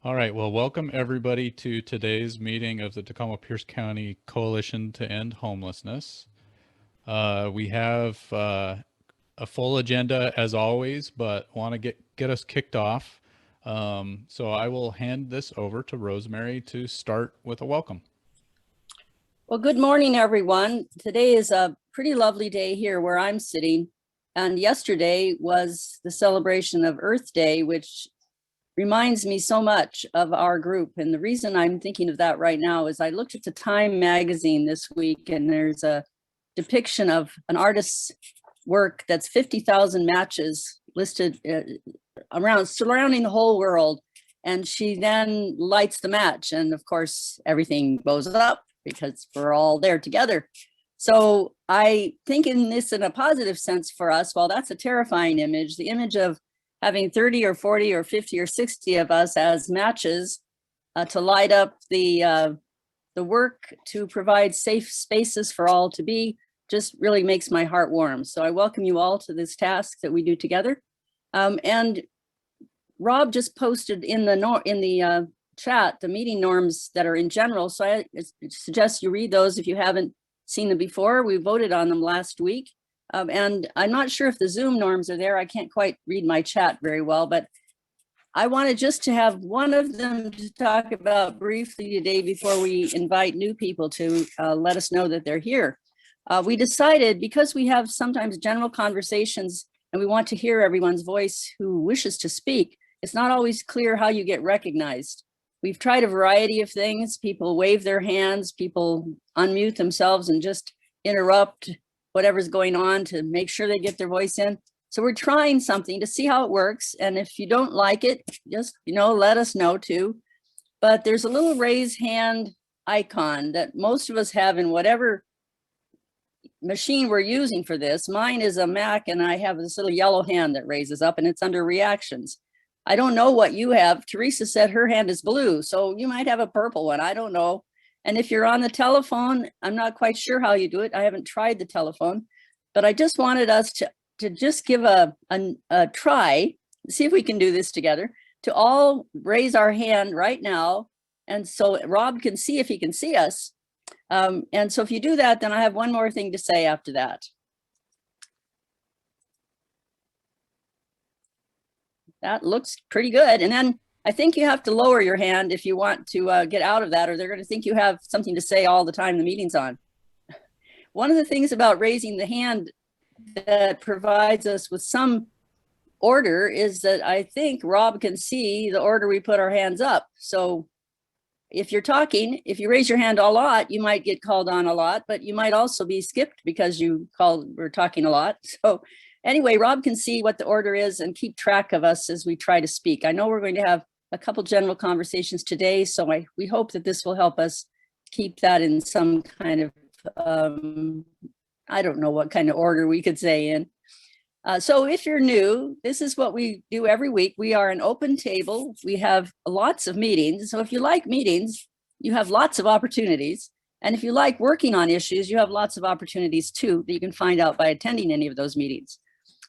All right, well, welcome everybody to today's meeting of the Tacoma-Pierce County Coalition to End Homelessness. We have a full agenda as always, but want to get us kicked off. So I will hand this over to Rosemary to start with a welcome. Well, good morning, everyone. Today is a pretty lovely day here where I'm sitting. And yesterday was the celebration of Earth Day, which reminds me so much of our group. And the reason I'm thinking of that right now is I looked at the Time magazine this week, and there's a depiction of an artist's work that's 50,000 matches listed surrounding the whole world. And she then lights the match. And of course, everything blows up because we're all there together. So I think in this in a positive sense for us, while that's a terrifying image, the image of having 30 or 40 or 50 or 60 of us as matches to light up the work to provide safe spaces for all to be just really makes my heart warm. So I welcome you all to this task that we do together. And Rob just posted in the chat the meeting norms that are in general. So I suggest you read those if you haven't seen them before. We voted on them last week. And I'm not sure if the Zoom norms are there. I can't quite read my chat very well, but I wanted just to have one of them to talk about briefly today before we invite new people to let us know that they're here. We decided, because we have sometimes general conversations and we want to hear everyone's voice who wishes to speak, it's not always clear how you get recognized. We've tried a variety of things. People wave their hands, people unmute themselves and just interrupt whatever's going on to make sure they get their voice in. So we're trying something to see how it works. And if you don't like it, just, let us know too. But there's a little raise hand icon that most of us have in whatever machine we're using for this. Mine is a Mac, and I have this little yellow hand that raises up, and it's under reactions. I don't know what you have. Teresa said her hand is blue, so you might have a purple one. I don't know. And if you're on the telephone, I'm not quite sure how you do it. I haven't tried the telephone, but I just wanted us to just give a try, see if we can do this together, to all raise our hand right now. And so Rob can see if he can see us. And so if you do that, then I have one more thing to say after that. That looks pretty good. And then I think you have to lower your hand if you want to get out of that, or they're going to think you have something to say all the time the meeting's on. One of the things about raising the hand that provides us with some order is that I think Rob can see the order we put our hands up. So if you're talking, if you raise your hand a lot, you might get called on a lot, but you might also be skipped because we're talking a lot. So anyway, Rob can see what the order is and keep track of us as we try to speak. I know we're going to have a couple general conversations today, so we hope that this will help us keep that in some kind of, I don't know what kind of order we could say in. So if you're new, this is what we do every week. We are an open table. We have lots of meetings. So if you like meetings, you have lots of opportunities. And if you like working on issues, you have lots of opportunities too that you can find out by attending any of those meetings.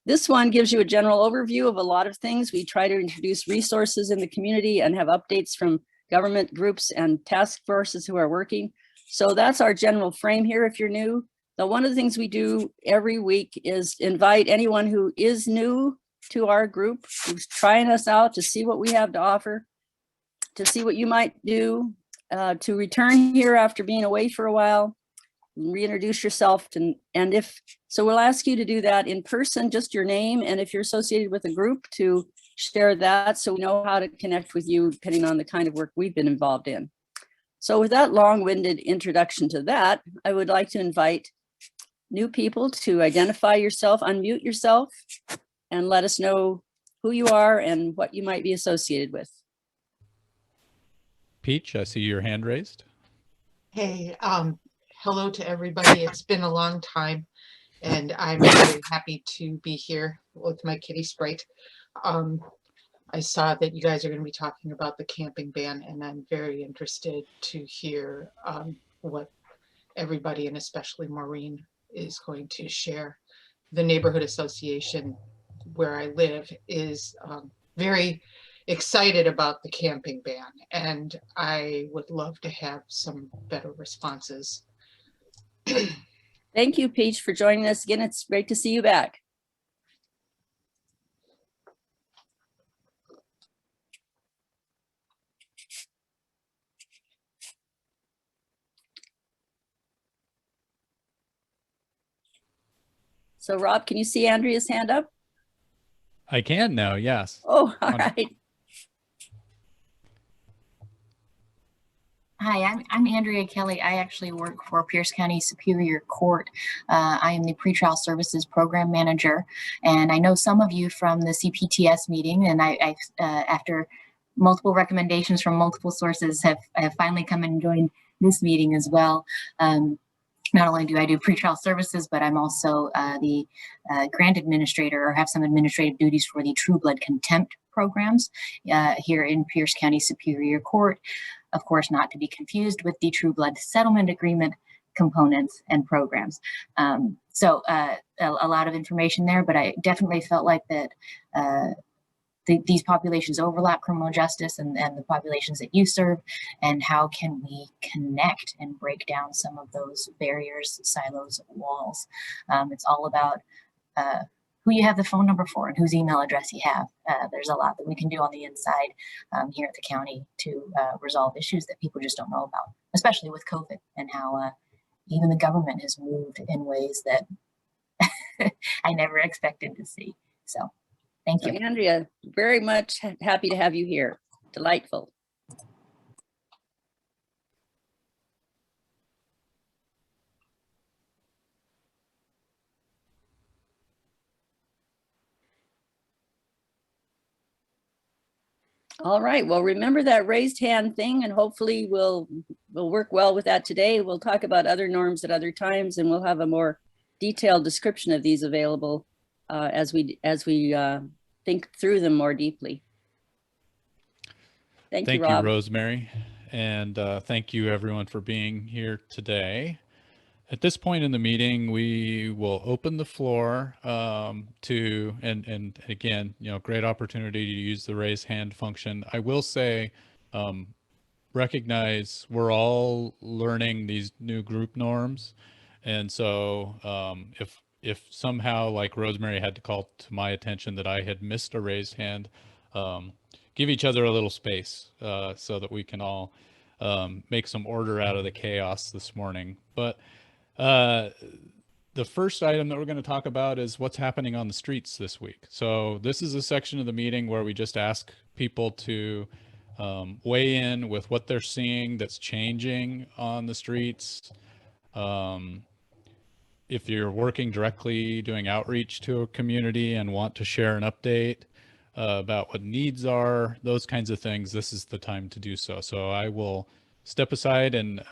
This one gives you a general overview of a lot of things. We try to introduce resources in the community and have updates from government groups and task forces who are working. So that's our general frame here if you're new. Now, one of the things we do every week is invite anyone who is new to our group, who's trying us out, to see what we have to offer, to see what you might do, to return here after being away for a while, reintroduce yourself. And if so, we'll ask you to do that in person, just your name, and if you're associated with a group, to share that so we know how to connect with you depending on the kind of work we've been involved in. So with that long-winded introduction to that, I would like to invite new people to identify yourself, unmute yourself, and let us know who you are and what you might be associated with. Peach, I see your hand raised. Hey, hello to everybody. It's been a long time, and I'm very happy to be here with my kitty Sprite. I saw that you guys are going to be talking about the camping ban, and I'm very interested to hear what everybody, and especially Maureen, is going to share. The neighborhood association where I live is very excited about the camping ban, and I would love to have some better responses. Thank you, Peach, for joining us again. It's great to see you back. So Rob, can you see Andrea's hand up? I can now, yes. Oh, all right. Hi, I'm Andrea Kelly. I actually work for Pierce County Superior Court. I am the Pretrial Services Program Manager, and I know some of you from the CPTS meeting, and I after multiple recommendations from multiple sources, have finally come and joined this meeting as well. Not only do I do pretrial services, but I'm also the grant administrator, or have some administrative duties for the True Blood Contempt programs here in Pierce County Superior Court. Of course, not to be confused with the True Blood Settlement Agreement components and programs. So a lot of information there, but I definitely felt like that these populations overlap criminal justice and the populations that you serve, and how can we connect and break down some of those barriers, silos, walls. It's all about who you have the phone number for and whose email address you have. There's a lot that we can do on the inside here at the county to resolve issues that people just don't know about, especially with COVID, and how even the government has moved in ways that I never expected to see. So thank you. So Andrea, very much happy to have you here. Delightful. All right, well, remember that raised hand thing, and hopefully we'll work well with that today. We'll talk about other norms at other times, and we'll have a more detailed description of these available as we think through them more deeply. Thank you, Rob. Rosemary. And thank you everyone for being here today. At this point in the meeting, we will open the floor to, and again, great opportunity to use the raise hand function. I will say, recognize we're all learning these new group norms. And so if somehow, like Rosemary had to call to my attention that I had missed a raised hand, give each other a little space so that we can all make some order out of the chaos this morning. But the first item that we're going to talk about is what's happening on the streets this week. So this is a section of the meeting where we just ask people to weigh in with what they're seeing that's changing on the streets. If you're working directly doing outreach to a community and want to share an update about what needs are, those kinds of things, this is the time to do so. So I will step aside and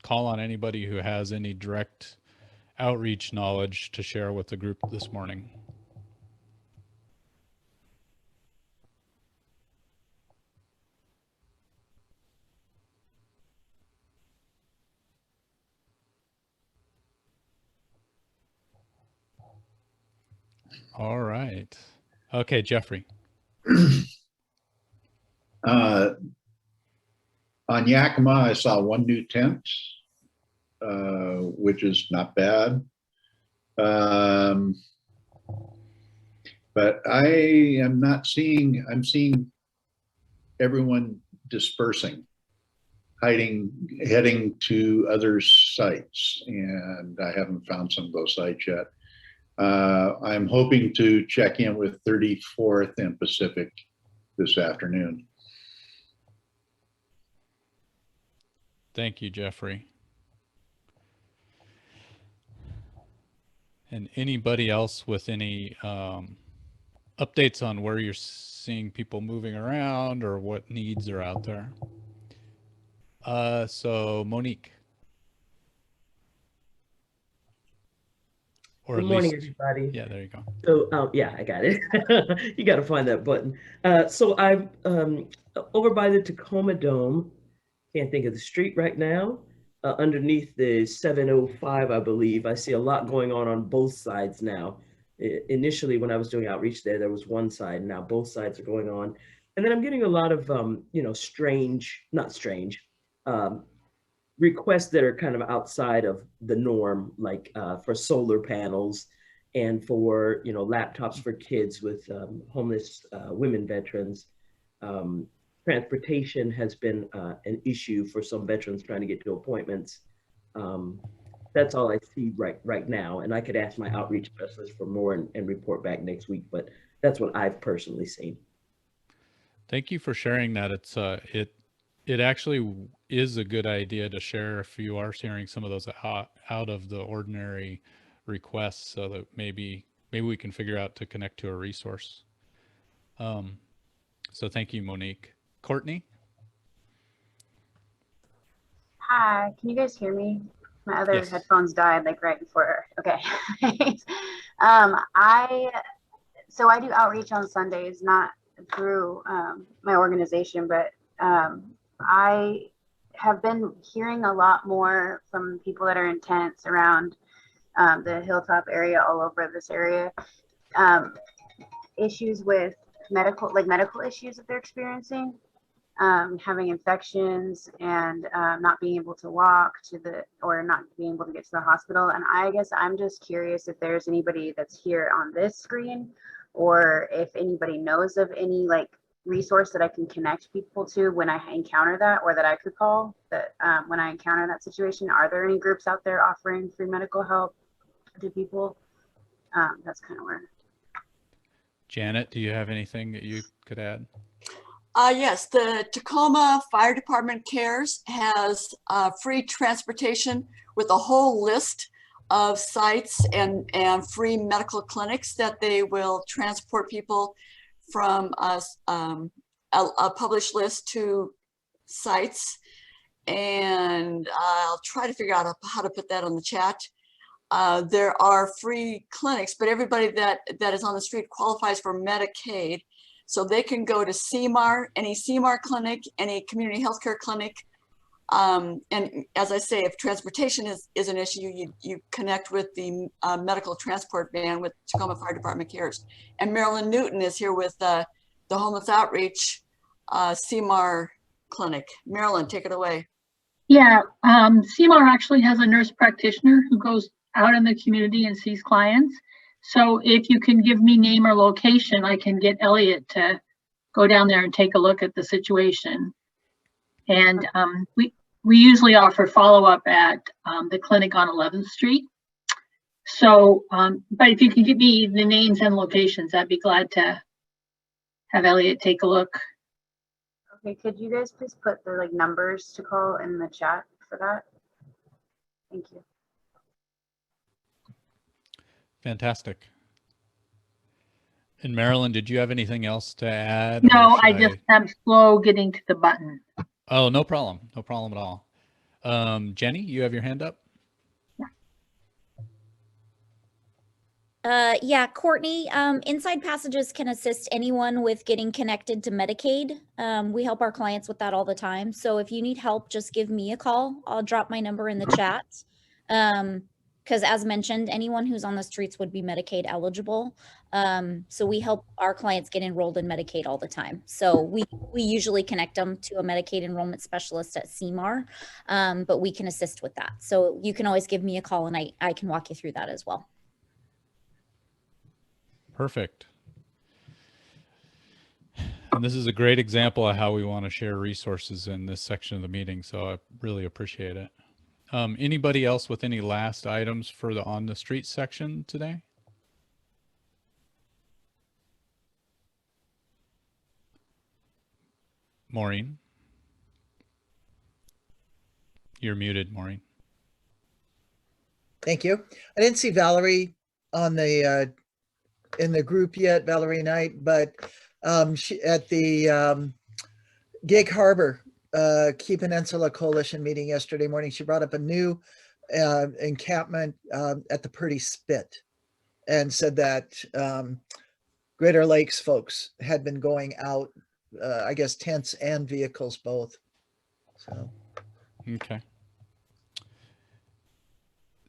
call on anybody who has any direct outreach knowledge to share with the group this morning. All right. Okay, Jeffrey. On Yakima, I saw one new tent, which is not bad. But I am not seeing, I'm seeing everyone dispersing, heading to other sites, and I haven't found some of those sites yet. I'm hoping to check in with 34th and Pacific this afternoon. Thank you, Jeffrey. And anybody else with any updates on where you're seeing people moving around or what needs are out there? So Monique. Or Good morning, everybody. Yeah, there you go. So, yeah, I got it. You got to find that button. So I'm over by the Tacoma Dome. Can't think of the street right now. Underneath the 705, I believe. I see a lot going on both sides now. Initially, when I was doing outreach there was one side. Now both sides are going on. And then I'm getting a lot of, not strange, requests that are kind of outside of the norm, like for solar panels and for, laptops for kids with homeless women veterans. Transportation has been an issue for some veterans trying to get to appointments. That's all I see right now. And I could ask my outreach specialist for more and report back next week, but that's what I've personally seen. Thank you for sharing that. It's it actually is a good idea to share if you are sharing some of those out of the ordinary requests, so that maybe we can figure out to connect to a resource. So thank you, Monique. Courtney? Hi, can you guys hear me? My other Yes. headphones died like right before. Okay. I do outreach on Sundays, not through my organization, but I have been hearing a lot more from people that are in tents around the Hilltop area, all over this area, issues with medical issues that they're experiencing. Having infections and not being able to walk or not being able to get to the hospital. And I guess I'm just curious if there's anybody that's here on this screen, or if anybody knows of any resource that I can connect people to when I encounter that, or that I could call that when I encounter that situation. Are there any groups out there offering free medical help to people? That's kind of where. Janet, do you have anything that you could add? Yes, the Tacoma Fire Department Cares has free transportation with a whole list of sites and free medical clinics that they will transport people from a published list to sites. And I'll try to figure out how to put that on the chat. There are free clinics, but everybody that is on the street qualifies for Medicaid. So they can go to CMAR, any CMAR clinic, any community healthcare clinic. And as I say, if transportation is an issue, you connect with the medical transport van with Tacoma Fire Department Cares. And Marilyn Newton is here with the Homeless Outreach CMAR clinic. Marilyn, take it away. Yeah, CMAR actually has a nurse practitioner who goes out in the community and sees clients. So if you can give me name or location, I can get Elliot to go down there and take a look at the situation. And we usually offer follow-up at the clinic on 11th Street. So, but if you can give me the names and locations, I'd be glad to have Elliot take a look. Okay, could you guys please put the numbers to call in the chat for that? Thank you. Fantastic. And Marilyn, did you have anything else to add? No, I'm slow getting to the button. Oh, no problem. No problem at all. Jenny, you have your hand up? Yeah, Courtney, Inside Passages can assist anyone with getting connected to Medicaid. We help our clients with that all the time. So if you need help, just give me a call. I'll drop my number in the chat. Because as mentioned, anyone who's on the streets would be Medicaid eligible. So we help our clients get enrolled in Medicaid all the time. So we usually connect them to a Medicaid enrollment specialist at CMAR, but we can assist with that. So you can always give me a call and I can walk you through that as well. Perfect. And this is a great example of how we want to share resources in this section of the meeting. So I really appreciate it. Anybody else with any last items for the on the street section today? Maureen? You're muted, Maureen. Thank you. I didn't see Valerie on the in the group yet, Valerie Knight, but she at the Gig Harbor Key Peninsula Coalition meeting yesterday morning, she brought up a new encampment at the Purdy Spit and said that Greater Lakes folks had been going out, I guess tents and vehicles both. So. Okay.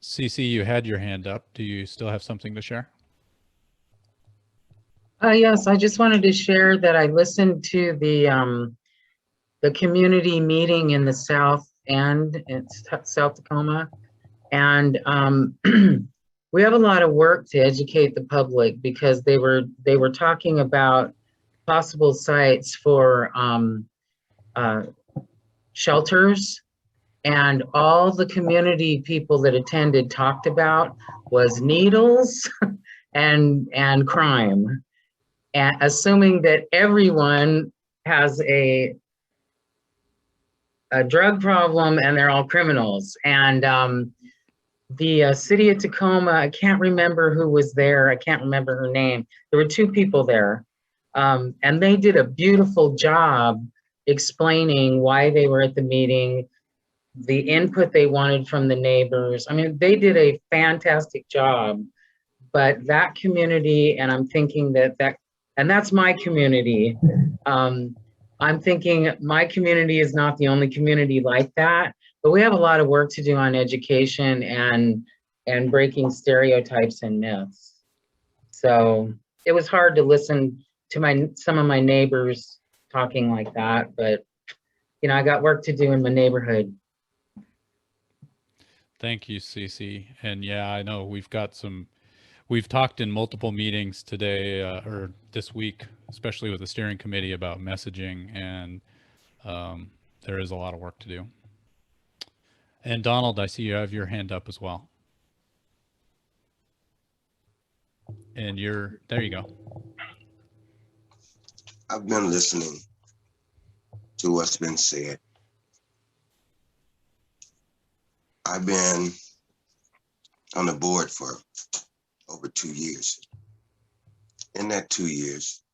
Cece, you had your hand up. Do you still have something to share? Yes, I just wanted to share that I listened to the community meeting in the South End, in South Tacoma. And we have a lot of work to educate the public because they were talking about possible sites for shelters, and all the community people that attended talked about was needles and crime, and assuming that everyone has a drug problem and they're all criminals. And the city of Tacoma, I can't remember who was there. I can't remember her name. There were two people there, and they did a beautiful job explaining why they were at the meeting, the input they wanted from the neighbors. I mean, they did a fantastic job. But that community, and I'm thinking and that's my community. I'm thinking my community is not the only community like that, but we have a lot of work to do on education and breaking stereotypes and myths. So it was hard to listen to some of my neighbors talking like that, but you know, I got work to do in my neighborhood. Thank you, Cece. And yeah, I know we've talked in multiple meetings today or this week, especially with the steering committee, about messaging, and there is a lot of work to do. And Donald, I see you have your hand up as well. And there you go. I've been listening to what's been said. I've been on the board for over 2 years. In that 2 years,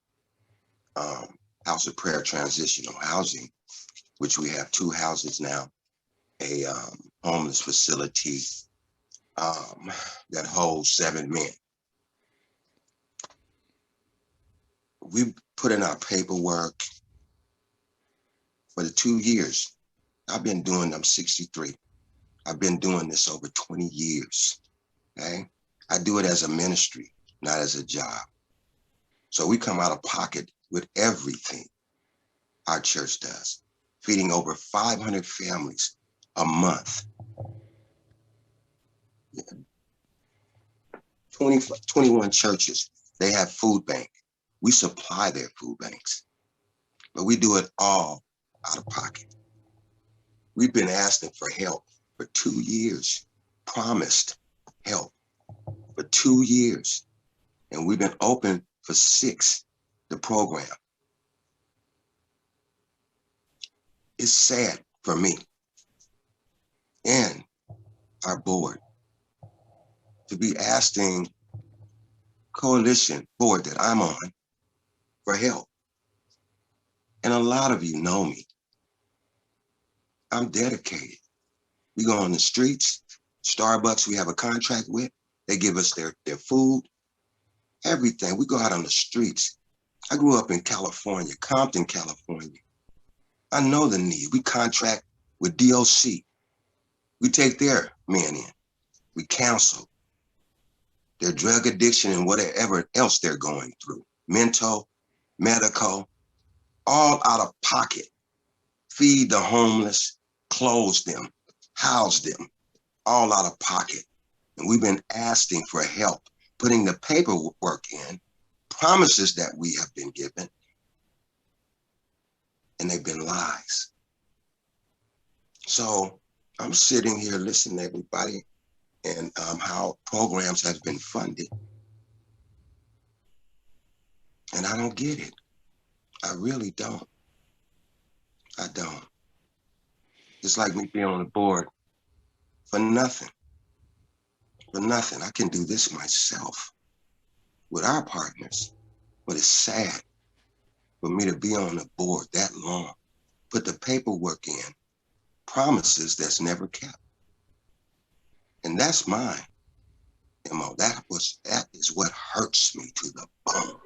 House of Prayer Transitional Housing, which we have 2 houses now, a homeless facility that holds 7 men. We put in our paperwork for the 2 years. I've been doing, I'm 63. I've been doing this over 20 years, okay? I do it as a ministry, not as a job. So we come out of pocket with everything our church does, feeding over 500 families a month. 21 churches, they have food bank. We supply their food banks, but we do it all out of pocket. We've been asking for help for 2 years, promised help for 2 years, and we've been open for 6, the program. It's sad for me and our board to be asking coalition board that I'm on for help. And a lot of you know me. I'm dedicated. We go on the streets, Starbucks we have a contract with, they give us their food, everything. We go out on the streets. I grew up in California, Compton, California. I know the need. We contract with DOC. We take their men in. We counsel their drug addiction and whatever else they're going through. Mental, medical, all out of pocket. Feed the homeless, clothe them, house them, all out of pocket. And we've been asking for help, putting the paperwork in, promises that we have been given, and they've been lies. So I'm sitting here listening to everybody and how programs have been funded. And I don't get it. I really don't. I don't. It's like me being on the board for nothing. For nothing. I can do this myself with our partners, but it's sad for me to be on the board that long, put the paperwork in, promises that's never kept. And that's mine, MO. That is what hurts me to the bone.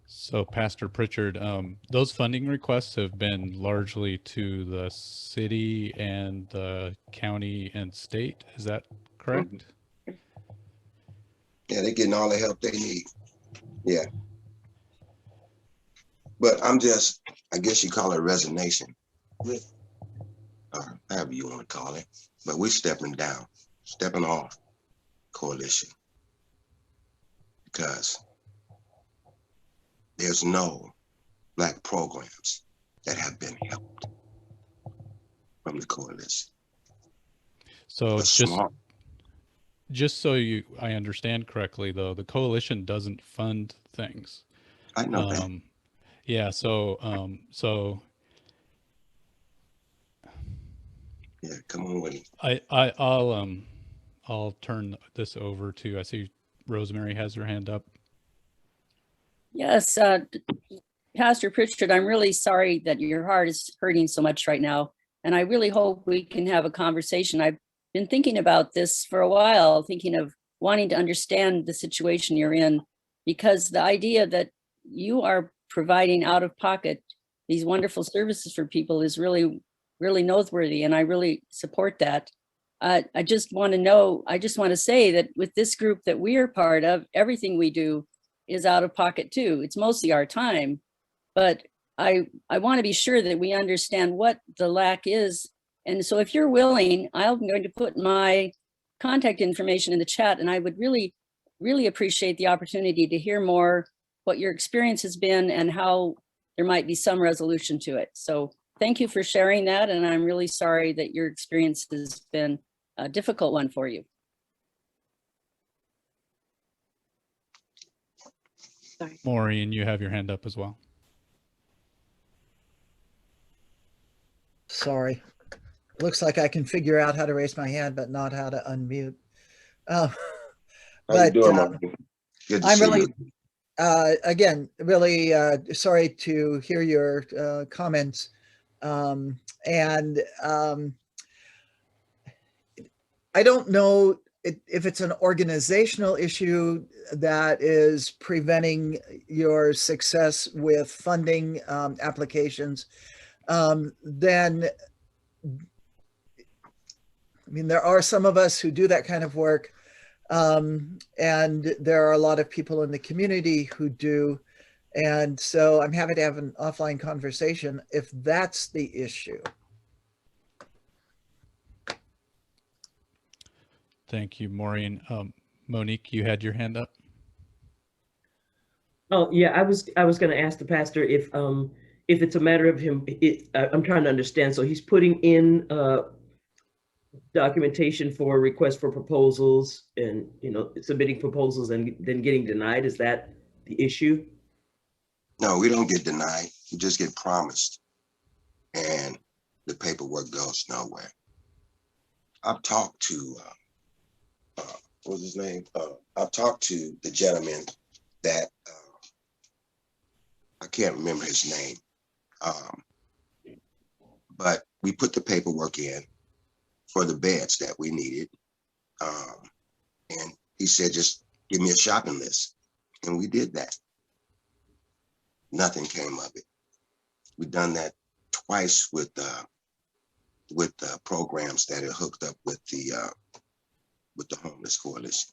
So Pastor Pritchard, those funding requests have been largely to the city and the county and state. Is that correct? Yeah, they're getting all the help they need. Yeah. But I'm just, I guess you call it resignation with, or however you want to call it, but we're stepping down, stepping off coalition because there's no Black programs that have been helped from the coalition. So But small, just so I understand correctly, though, the coalition doesn't fund things. I know that. Yeah. So Yeah, come on with it. I'll turn this over to, I see Rosemary has her hand up. Yes, Pastor Pritchard, I'm really sorry that your heart is hurting so much right now. And I really hope we can have a conversation. I've been thinking about this for a while, thinking of wanting to understand the situation you're in, because the idea that you are providing out of pocket these wonderful services for people is really, really noteworthy. And I really support that. I just want to say that with this group that we are part of, everything we do is out of pocket too. It's mostly our time, but I want to be sure that we understand what the lack is. And so if you're willing, I'm going to put my contact information in the chat, and I would really, really appreciate the opportunity to hear more what your experience has been and how there might be some resolution to it. So thank you for sharing that. And I'm really sorry that your experience has been a difficult one for you. Sorry. Maureen, you have your hand up as well. Sorry. Looks like I can figure out how to raise my hand, but not how to unmute. How you But doing, Martin? Good to I'm see really, you. again, really sorry to hear your comments. I don't know if it's an organizational issue that is preventing your success with funding applications. Then, I mean, there are some of us who do that kind of work, and there are a lot of people in the community who do. And so I'm happy to have an offline conversation if that's the issue. Thank you, Maureen. Monique, you had your hand up. Oh yeah, I was going to ask the pastor if it's a matter of him. I'm trying to understand. So he's putting in documentation for requests for proposals, and submitting proposals and then getting denied. Is that the issue? No, we don't get denied. We just get promised, and the paperwork goes nowhere. I've talked to, what was his name? I've talked to the gentleman that, I can't remember his name, but we put the paperwork in for the beds that we needed. And he said, just give me a shopping list. And we did that. Nothing came of it. We've done that twice with programs that are hooked up with the Homeless Coalition.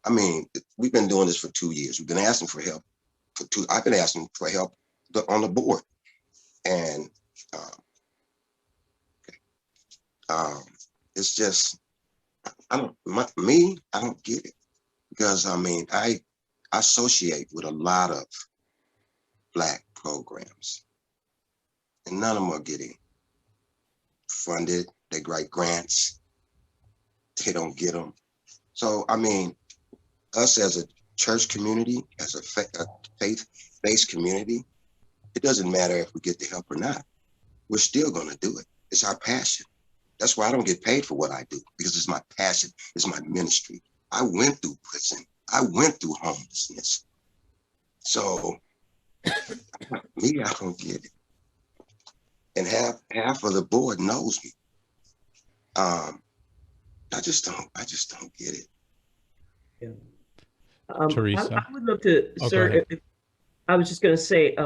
I mean, we've been doing this for 2 years. We've been asking for help for I've been asking for help on the board, and it's just, I don't get it, because I mean, I associate with a lot of Black programs, and none of them are getting funded. They write grants, they don't get them. So I mean, us as a church community, as a faith-based community, it doesn't matter if we get the help or not. We're still going to do it. It's our passion. That's why I don't get paid for what I do, because it's my passion. It's my ministry. I went through prison. I went through homelessness. So me, I don't get it. And half of the board knows me. I just don't get it. Yeah. Teresa. I would love to, sir. I was just going to say,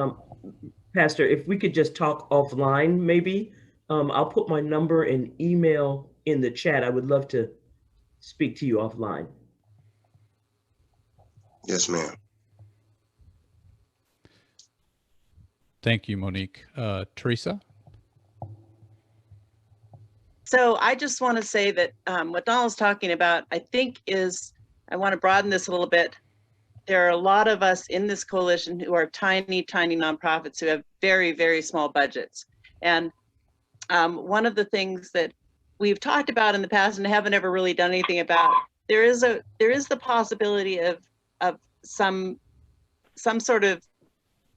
Pastor, if we could just talk offline, maybe. I'll put my number and email in the chat. I would love to speak to you offline. Yes, ma'am. Thank you, Monique. Teresa? So I just want to say that what Donald's talking about, I think I want to broaden this a little bit. There are a lot of us in this coalition who are tiny, tiny nonprofits who have very, very small budgets. And one of the things that we've talked about in the past and haven't ever really done anything about, there is the possibility of some sort of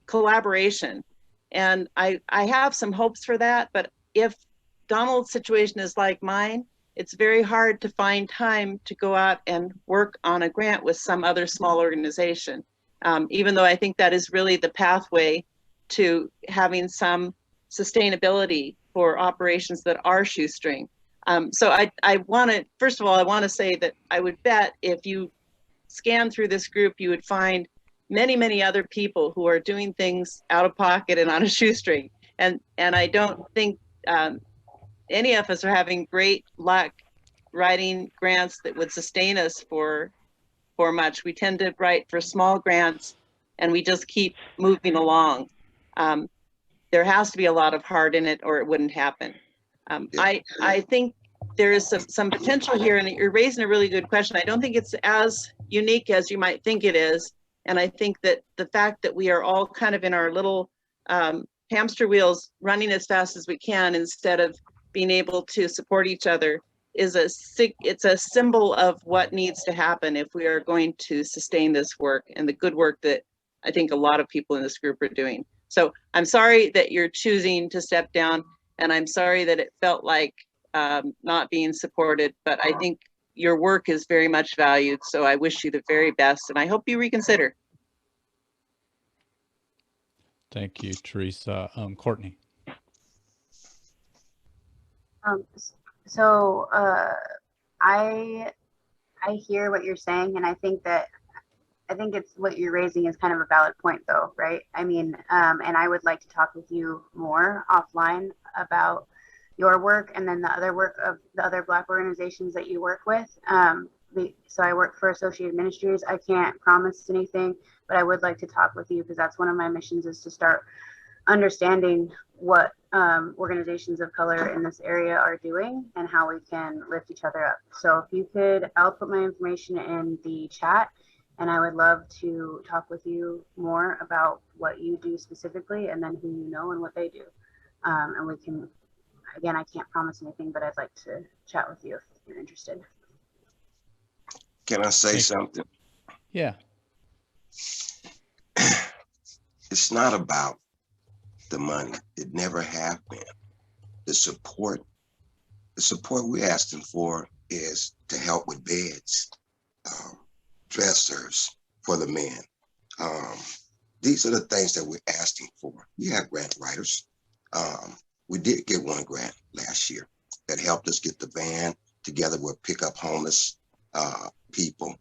collaboration. And I have some hopes for that, but if Donald's situation is like mine, it's very hard to find time to go out and work on a grant with some other small organization, even though I think that is really the pathway to having some sustainability for operations that are shoestring. So I want to, first of all, I want to say that I would bet if you scan through this group, you would find many, many other people who are doing things out of pocket and on a shoestring. And I don't think any of us are having great luck writing grants that would sustain us for much. We tend to write for small grants and we just keep moving along. There has to be a lot of heart in it or it wouldn't happen. I think there is some potential here, and you're raising a really good question. I don't think it's as unique as you might think it is. And I think that the fact that we are all kind of in our little hamster wheels running as fast as we can instead of being able to support each other it's a symbol of what needs to happen if we are going to sustain this work and the good work that I think a lot of people in this group are doing. So I'm sorry that you're choosing to step down, and I'm sorry that it felt like not being supported, but I think your work is very much valued. So I wish you the very best, and I hope you reconsider. Thank you, Teresa. Courtney? So I hear what you're saying, and I think it's what you're raising is kind of a valid point, though, right? I mean, and I would like to talk with you more offline about your work and then the other work of the other Black organizations that you work with. So I work for Associated Ministries. I can't promise anything, but I would like to talk with you because that's one of my missions, is to start understanding what organizations of color in this area are doing and how we can lift each other up. So if you could, I'll put my information in the chat, and I would love to talk with you more about what you do specifically and then who you know and what they do. And we can, again, I can't promise anything, but I'd like to chat with you if you're interested. Can I say something? Yeah. It's not about the money. It never have been. The support we're asking for is to help with beds, dressers for the men. These are the things that we're asking for. We have grant writers. We did get one grant last year that helped us get the van together with pick up homeless people,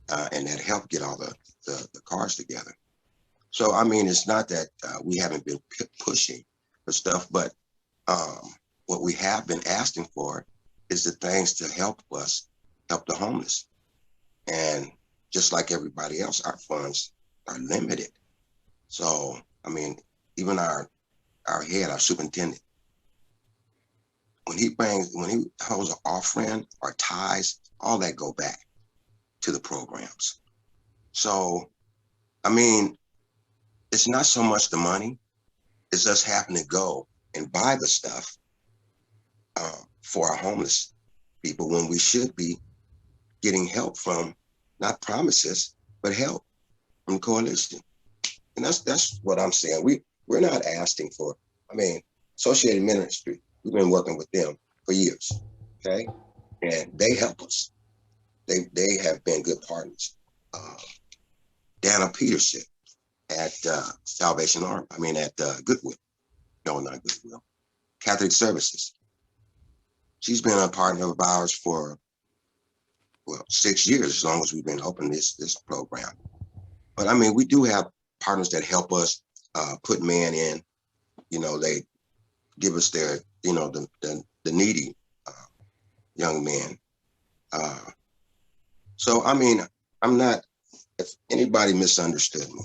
and that helped get all the cars together. So, I mean, it's not that we haven't been pushing for stuff, but what we have been asking for is the things to help us help the homeless. And just like everybody else, our funds are limited. So, I mean, even our head, our superintendent, when he holds an offering or ties, all that go back to the programs. So, I mean, it's not so much the money, it's us having to go and buy the stuff for our homeless people when we should be getting help from, not promises, but help from coalition. And that's what I'm saying. We're not asking for, I mean, Associated Ministry, we've been working with them for years, okay? And they help us. They have been good partners. Dana Peterson at Salvation Army, I mean at Goodwill. No, not Goodwill. Catholic Services. She's been a partner of ours for, well, 6 years, as long as we've been open this program. But I mean, we do have partners that help us put men in. You know, they give us their, you know, the needy young men. So, I mean, I'm not, if anybody misunderstood me,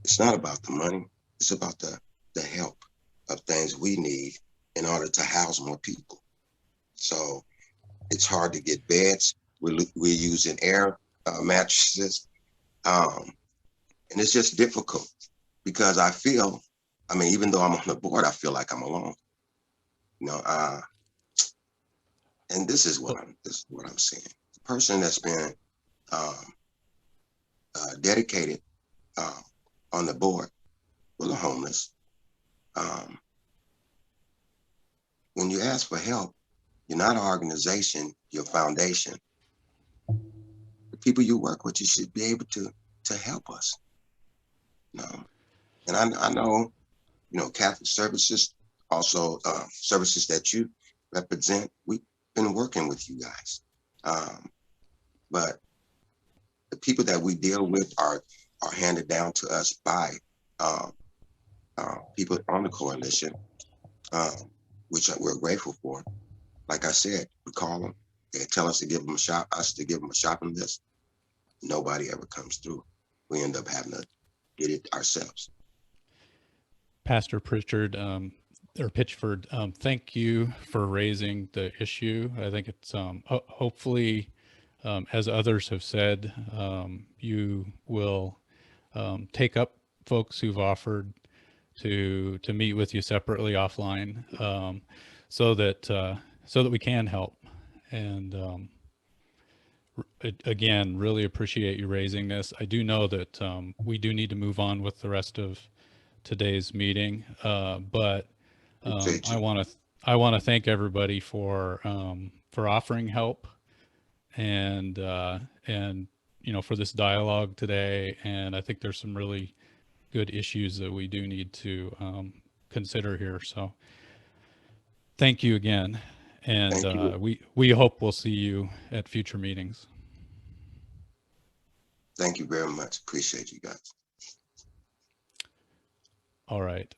it's not about the money. It's about the help of things we need in order to house more people. So it's hard to get beds. We're using air mattresses. And it's just difficult because I feel, I mean, even though I'm on the board, I feel like I'm alone. You know, and this is what I'm seeing. The person that's been dedicated on the board for the homeless. When you ask for help, you're not an organization, you're a foundation. The people you work with, you should be able to help us. You know? And I know, you know, Catholic services, also services that you represent, we've been working with you guys. But the people that we deal with are handed down to us by people on the coalition, which we're grateful for. Like I said, we call them, they tell us to give them us to give them a shopping list. Nobody ever comes through. We end up having to get it ourselves. Pastor Pritchard, or Pitchford, thank you for raising the issue. I think it's hopefully, as others have said, you will take up folks who've offered to meet with you separately offline, so that we can help. And again, really appreciate you raising this. I do know that we do need to move on with the rest of today's meeting, but I want to thank everybody for offering help and you know, for this dialogue today. And I think there's some really good issues that we do need to consider here. So thank you again. And we hope we'll see you at future meetings. Thank you very much. Appreciate you guys. All right.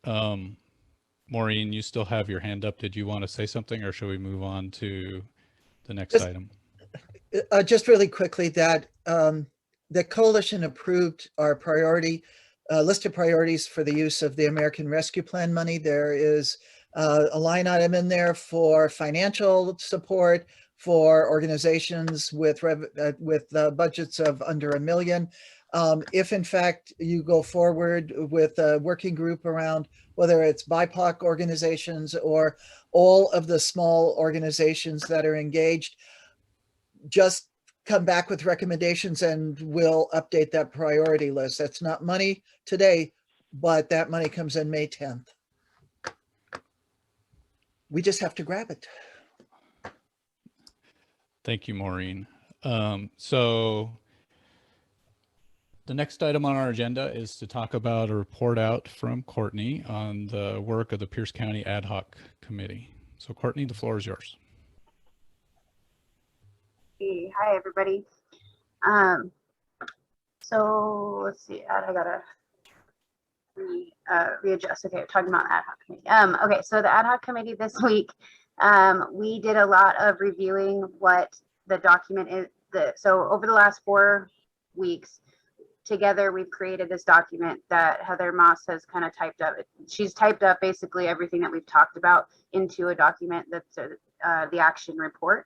Maureen, you still have your hand up. Did you want to say something, or should we move on to the next item? Just really quickly, that the coalition approved our priority list of priorities for the use of the American Rescue Plan money. There is a line item in there for financial support for organizations with budgets of under $1 million. If in fact you go forward with a working group around whether it's BIPOC organizations or all of the small organizations that are engaged, just come back with recommendations and we'll update that priority list. That's not money today, but that money comes in May 10th. We just have to grab it. Thank you, Maureen. So the next item on our agenda is to talk about a report out from Courtney on the work of the Pierce County Ad Hoc Committee. So Courtney, the floor is yours. Hey, hi everybody. So let's see, I gotta readjust. Okay, we're talking about the ad hoc committee. Okay, so the ad hoc committee this week, we did a lot of reviewing what the document is. So over the last 4 weeks, together we've created this document that Heather Moss has kind of typed up. She's typed up basically everything that we've talked about into a document that's the action report.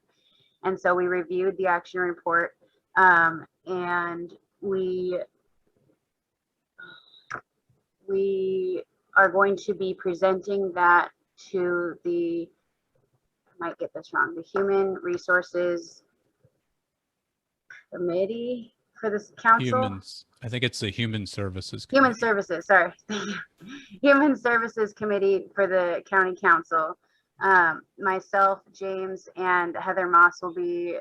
And so we reviewed the action report, and we are going to be presenting that to the, I might get this wrong, the Human Resources Committee for this council. I think it's the Human Services Committee. Human Services, sorry. Human Services Committee for the County Council. Myself, James, and Heather Moss will be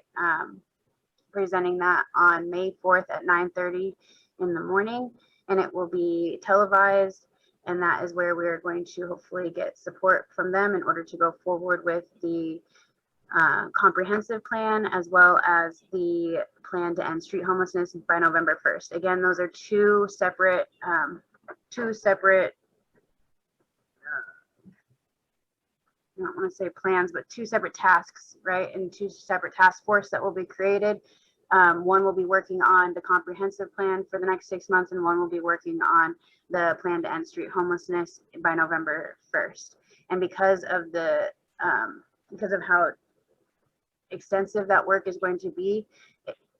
presenting that on May 4th at 9:30 in the morning, and it will be televised, and that is where we are going to hopefully get support from them in order to go forward with the comprehensive plan, as well as the plan to end street homelessness by November 1st. Again, those are two separate I don't want to say plans, but two separate tasks, right? And two separate task force that will be created. One will be working on the comprehensive plan for the next 6 months, and one will be working on the plan to end street homelessness by November 1st. And because of how extensive that work is going to be,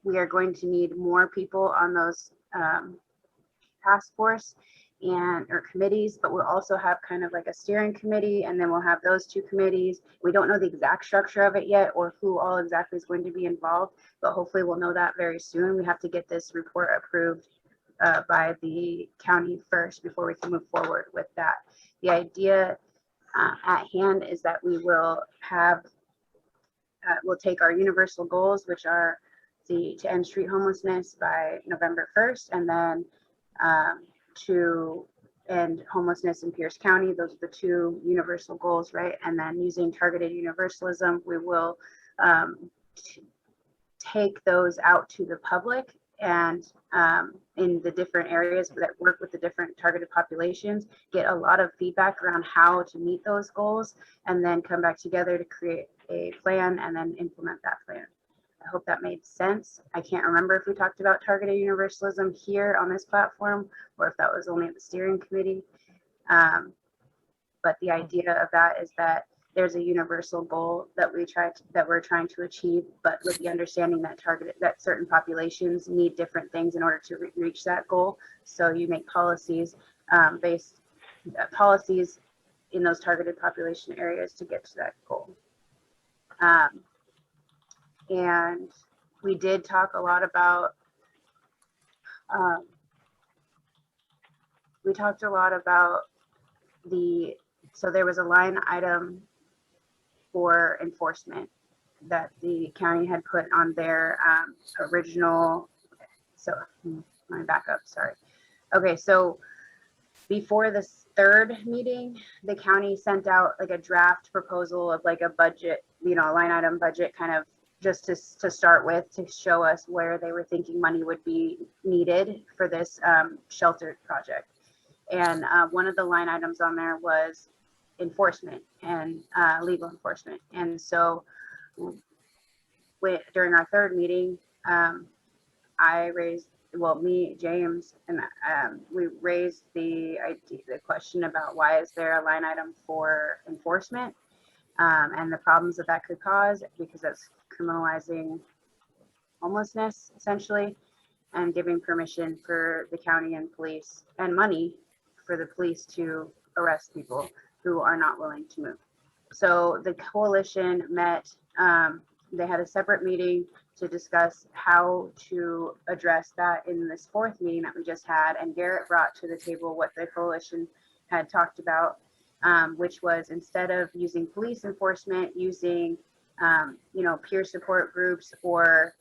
we are going to need more people on those task force or committees, but we'll also have kind of like a steering committee, and then we'll have those two committees. We don't know the exact structure of it yet or who all exactly is going to be involved, but hopefully we'll know that very soon. We have to get this report approved by the county first before we can move forward with that. The idea at hand is that we will have, we'll take our universal goals, which are to end street homelessness by November 1st, and then to end homelessness in Pierce County. Those are the two universal goals, right? And then using targeted universalism, we will take those out to the public and in the different areas that work with the different targeted populations, get a lot of feedback around how to meet those goals, and then come back together to create a plan and then implement that plan. I hope that made sense. I can't remember if we talked about targeted universalism here on this platform or if that was only at the steering committee. But the idea of that is that there's a universal goal that we're trying to achieve, but with the understanding that certain populations need different things in order to reach that goal. So you make policies policies in those targeted population areas to get to that goal. And we did talk a lot about, so there was a line item for enforcement that the county had put on their original, so let me back up, sorry. Okay, so before this third meeting, the county sent out like a draft proposal of like a budget, a line item budget kind of just to start with, to show us where they were thinking money would be needed for this shelter project. And one of the line items on there was enforcement and legal enforcement. And so during our third meeting, James, and we raised the question about why is there a line item for enforcement and the problems that could cause, because that's criminalizing homelessness essentially, and giving permission for the county and police and money for the police to arrest people who are not willing to move. So the coalition met, they had a separate meeting to discuss how to address that in this fourth meeting that we just had, and Garrett brought to the table what the coalition had talked about, which was instead of using police enforcement, using peer support groups or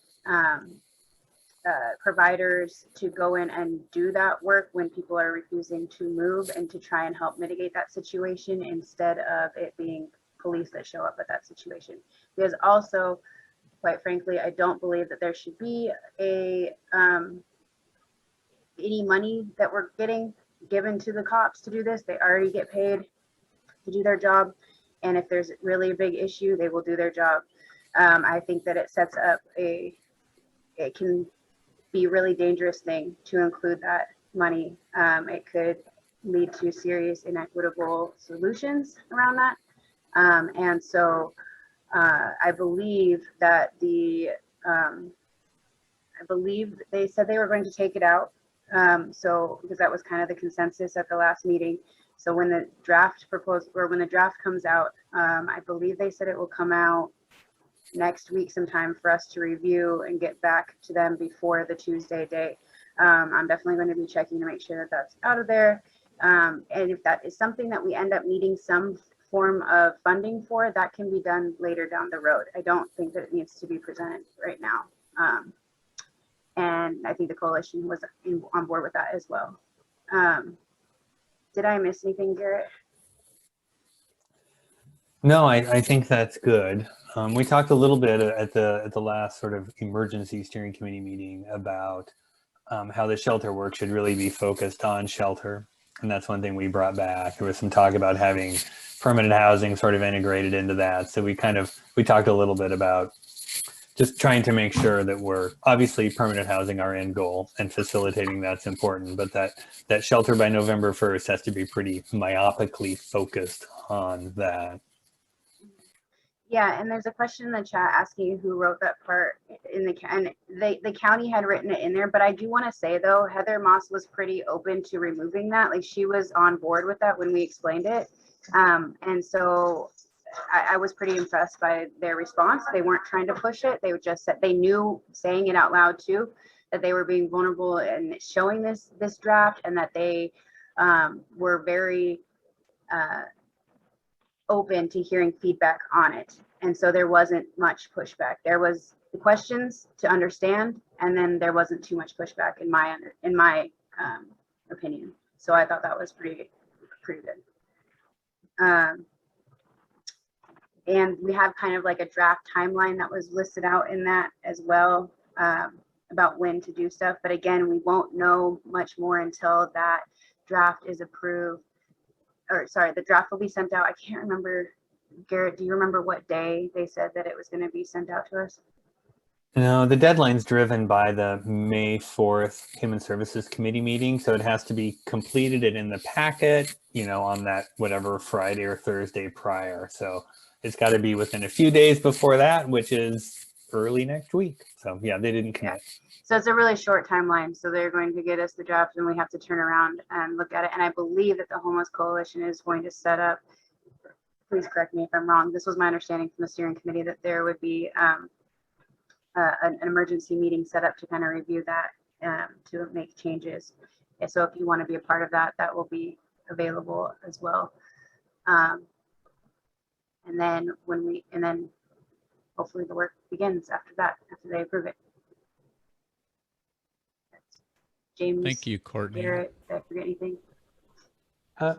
providers to go in and do that work when people are refusing to move, and to try and help mitigate that situation instead of it being police that show up at that situation. Because also, quite frankly, I don't believe that there should be any money that we're given to the cops to do this. They already get paid to do their job, and if there's really a big issue, they will do their job. I think that it sets up it can be a really dangerous thing to include that money. It could lead to serious inequitable solutions around that. And so I believe that they said they were going to take it out. So because that was kind of the consensus at the last meeting. So when the draft comes out, I believe they said it will come out next week sometime for us to review and get back to them before the Tuesday date. I'm definitely going to be checking to make sure that that's out of there. And if that is something that we end up needing some form of funding for, that can be done later down the road. I don't think that it needs to be presented right now. And I think the coalition was on board with that as well. Did I miss anything, Garrett? No, I think that's good. We talked a little bit at the last sort of emergency steering committee meeting about how the shelter work should really be focused on shelter. And that's one thing we brought back. There was some talk about having permanent housing sort of integrated into that. So we talked a little bit about just trying to make sure that we're obviously permanent housing our end goal and facilitating that's important, but that shelter by November 1st has to be pretty myopically focused on that. Yeah, and there's a question in the chat asking who wrote that part in the and the county had written it in there, but I do want to say though, Heather Moss was pretty open to removing that. Like she was on board with that when we explained it. And so I was pretty impressed by their response. They weren't trying to push it. They just said they knew, saying it out loud too, that they were being vulnerable and showing this draft, and that they were very open to hearing feedback on it. And so there wasn't much pushback. There was the questions to understand, and then there wasn't too much pushback in my opinion. So I thought that was pretty good. And we have kind of like a draft timeline that was listed out in that as well, about when to do stuff. But again, we won't know much more until that draft is approved. Or sorry, the draft will be sent out. I can't remember, Garrett, do you remember what day they said that it was going to be sent out to us? No, the deadline's driven by the May 4th Human Services Committee meeting. So it has to be completed and in the packet, you know, on that whatever Friday or Thursday prior. So it's got to be within a few days before that, which is early next week. So yeah, they didn't commit. So it's a really short timeline. So they're going to get us the draft and we have to turn around and look at it. And I believe that the Homeless Coalition is going to set up, please correct me if I'm wrong, this was my understanding from the steering committee, that there would be an emergency meeting set up to kind of review that, to make changes. And so if you want to be a part of that, that will be available as well. And then hopefully the work begins after that, after they approve it. James. Thank you, Courtney. Garrett, did I forget anything?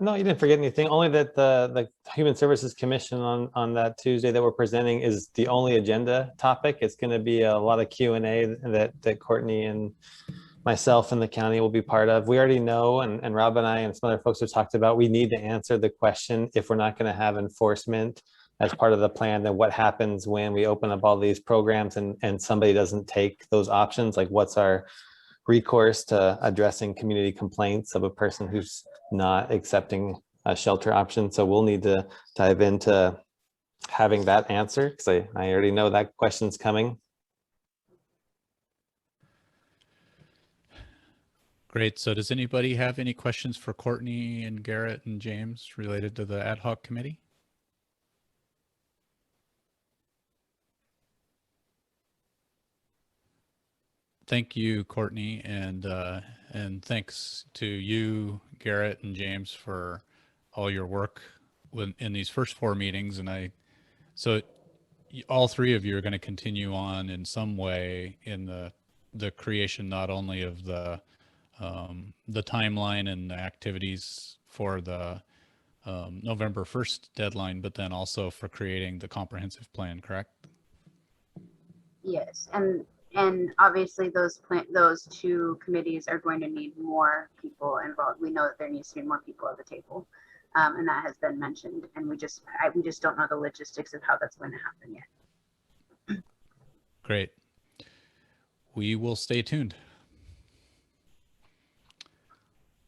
No, you didn't forget anything. Only that the Human Services Commission on that Tuesday that we're presenting is the only agenda topic. It's going to be a lot of Q&A that Courtney and myself and the county will be part of. We already know, and Rob and I and some other folks have talked about, we need to answer the question, if we're not going to have enforcement as part of the plan, then what happens when we open up all these programs and somebody doesn't take those options? Like, what's our recourse to addressing community complaints of a person who's not accepting a shelter option? So we'll need to dive into having that answer, because I already know that question's coming. Great. So does anybody have any questions for Courtney and Garrett and James related to the ad hoc committee? Thank you, Courtney, and thanks to you, Garrett and James, for all your work in these first 4 meetings. And so all 3 of you are going to continue on in some way in the creation, not only of the timeline and the activities for the November 1st deadline, but then also for creating the comprehensive plan, correct? Yes, and obviously those 2 committees are going to need more people involved. We know that there needs to be more people at the table, and that has been mentioned. And we just don't know the logistics of how that's going to happen yet. Great. We will stay tuned.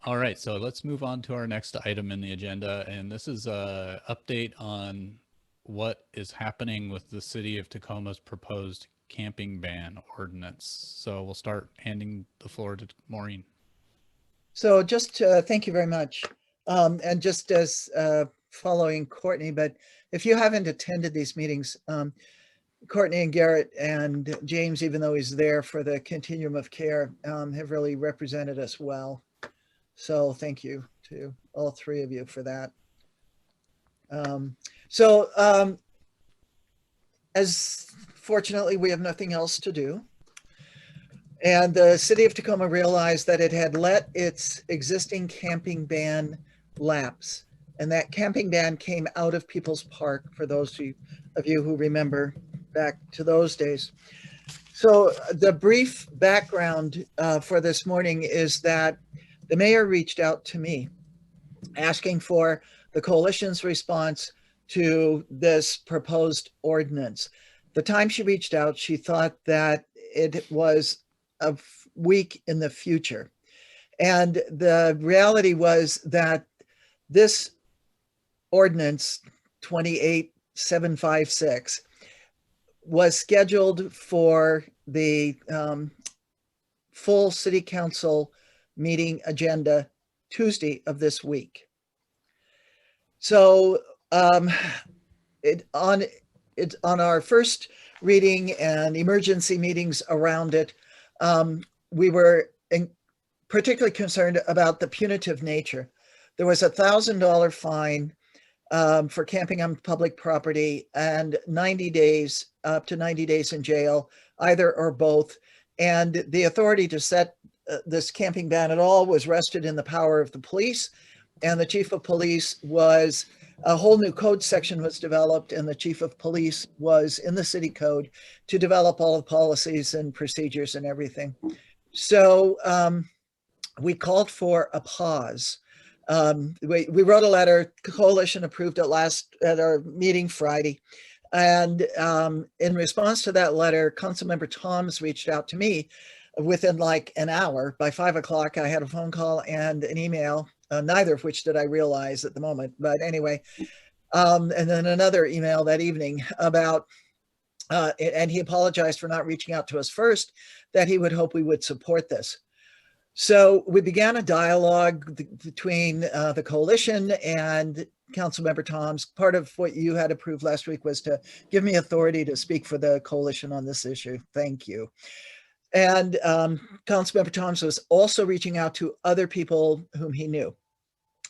All right, so let's move on to our next item in the agenda, and this is an update on what is happening with the City of Tacoma's proposed camping ban ordinance. So we'll start handing the floor to Maureen. So just thank you very much. And just as following Courtney, but if you haven't attended these meetings, Courtney and Garrett and James, even though he's there for the continuum of care, have really represented us well. So thank you to all 3 of you for that. As fortunately, we have nothing else to do. And the City of Tacoma realized that it had let its existing camping ban lapse. And that camping ban came out of People's Park, for those of you who remember back to those days. So the brief background for this morning is that the mayor reached out to me asking for the coalition's response to this proposed ordinance. the time she reached out, she thought that it was a week in the future. And the reality was that this ordinance 28756 was scheduled for the full city council meeting agenda Tuesday of this week. So it's on our first reading and emergency meetings around it, we were particularly concerned about the punitive nature. There was a $1,000 fine for camping on public property and 90 days, up to 90 days in jail, either or both. And the authority to set this camping ban at all was rested in the power of the police. And the chief of police was, a whole new code section was developed, and the chief of police was in the city code to develop all the policies and procedures and everything. So we called for a pause. We wrote a letter, coalition approved it at our meeting Friday. And in response to that letter, Councilmember Toms reached out to me within like an hour. By 5 o'clock, I had a phone call and an email, neither of which did I realize at the moment. But anyway, and then another email that evening about, and he apologized for not reaching out to us first, that he would hope we would support this. So we began a dialogue between the coalition and Councilmember Toms. Part of what you had approved last week was to give me authority to speak for the coalition on this issue. Thank you. And Councilmember Toms was also reaching out to other people whom he knew,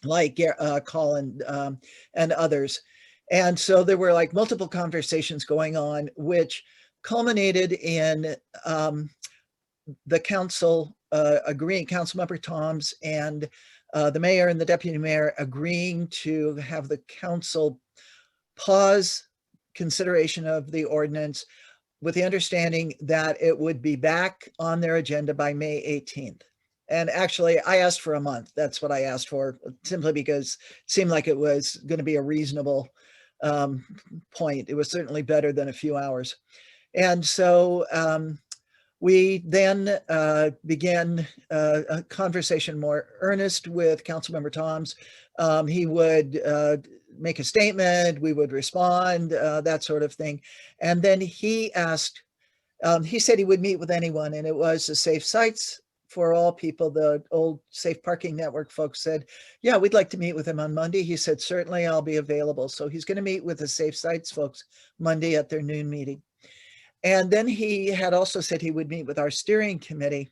like Colin and others. And so there were like multiple conversations going on, which culminated in the council agreeing, Councilmember Toms and the mayor and the deputy mayor agreeing to have the council pause consideration of the ordinance with the understanding that it would be back on their agenda by May 18th. And actually, I asked for a month. That's what I asked for, simply because it seemed like it was going to be a reasonable point. It was certainly better than a few hours. And so we then began a conversation more earnest with Councilmember Toms. He would make a statement, we would respond, that sort of thing. And then he asked, he said he would meet with anyone, and it was the Safe Sites for All people, the old Safe Parking Network folks said, yeah, we'd like to meet with him on Monday. He said, certainly I'll be available. So he's going to meet with the Safe Sites folks Monday at their noon meeting. And then he had also said he would meet with our steering committee.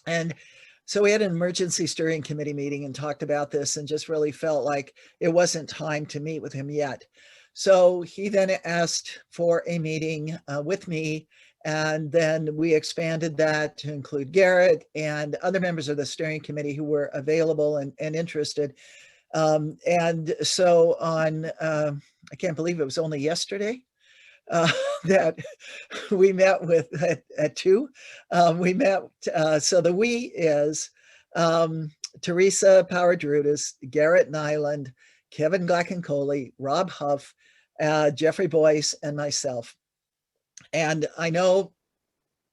And so we had an emergency steering committee meeting and talked about this, and just really felt like it wasn't time to meet with him yet. So he then asked for a meeting with me, and then we expanded that to include Garrett and other members of the steering committee who were available and interested. And so on, I can't believe it was only yesterday, that we met with at 2. We met, so the we is Teresa Power-Drudas, Garrett Nyland, Kevin Glackencoley, Rob Huff, Jeffrey Boyce, and myself. And I know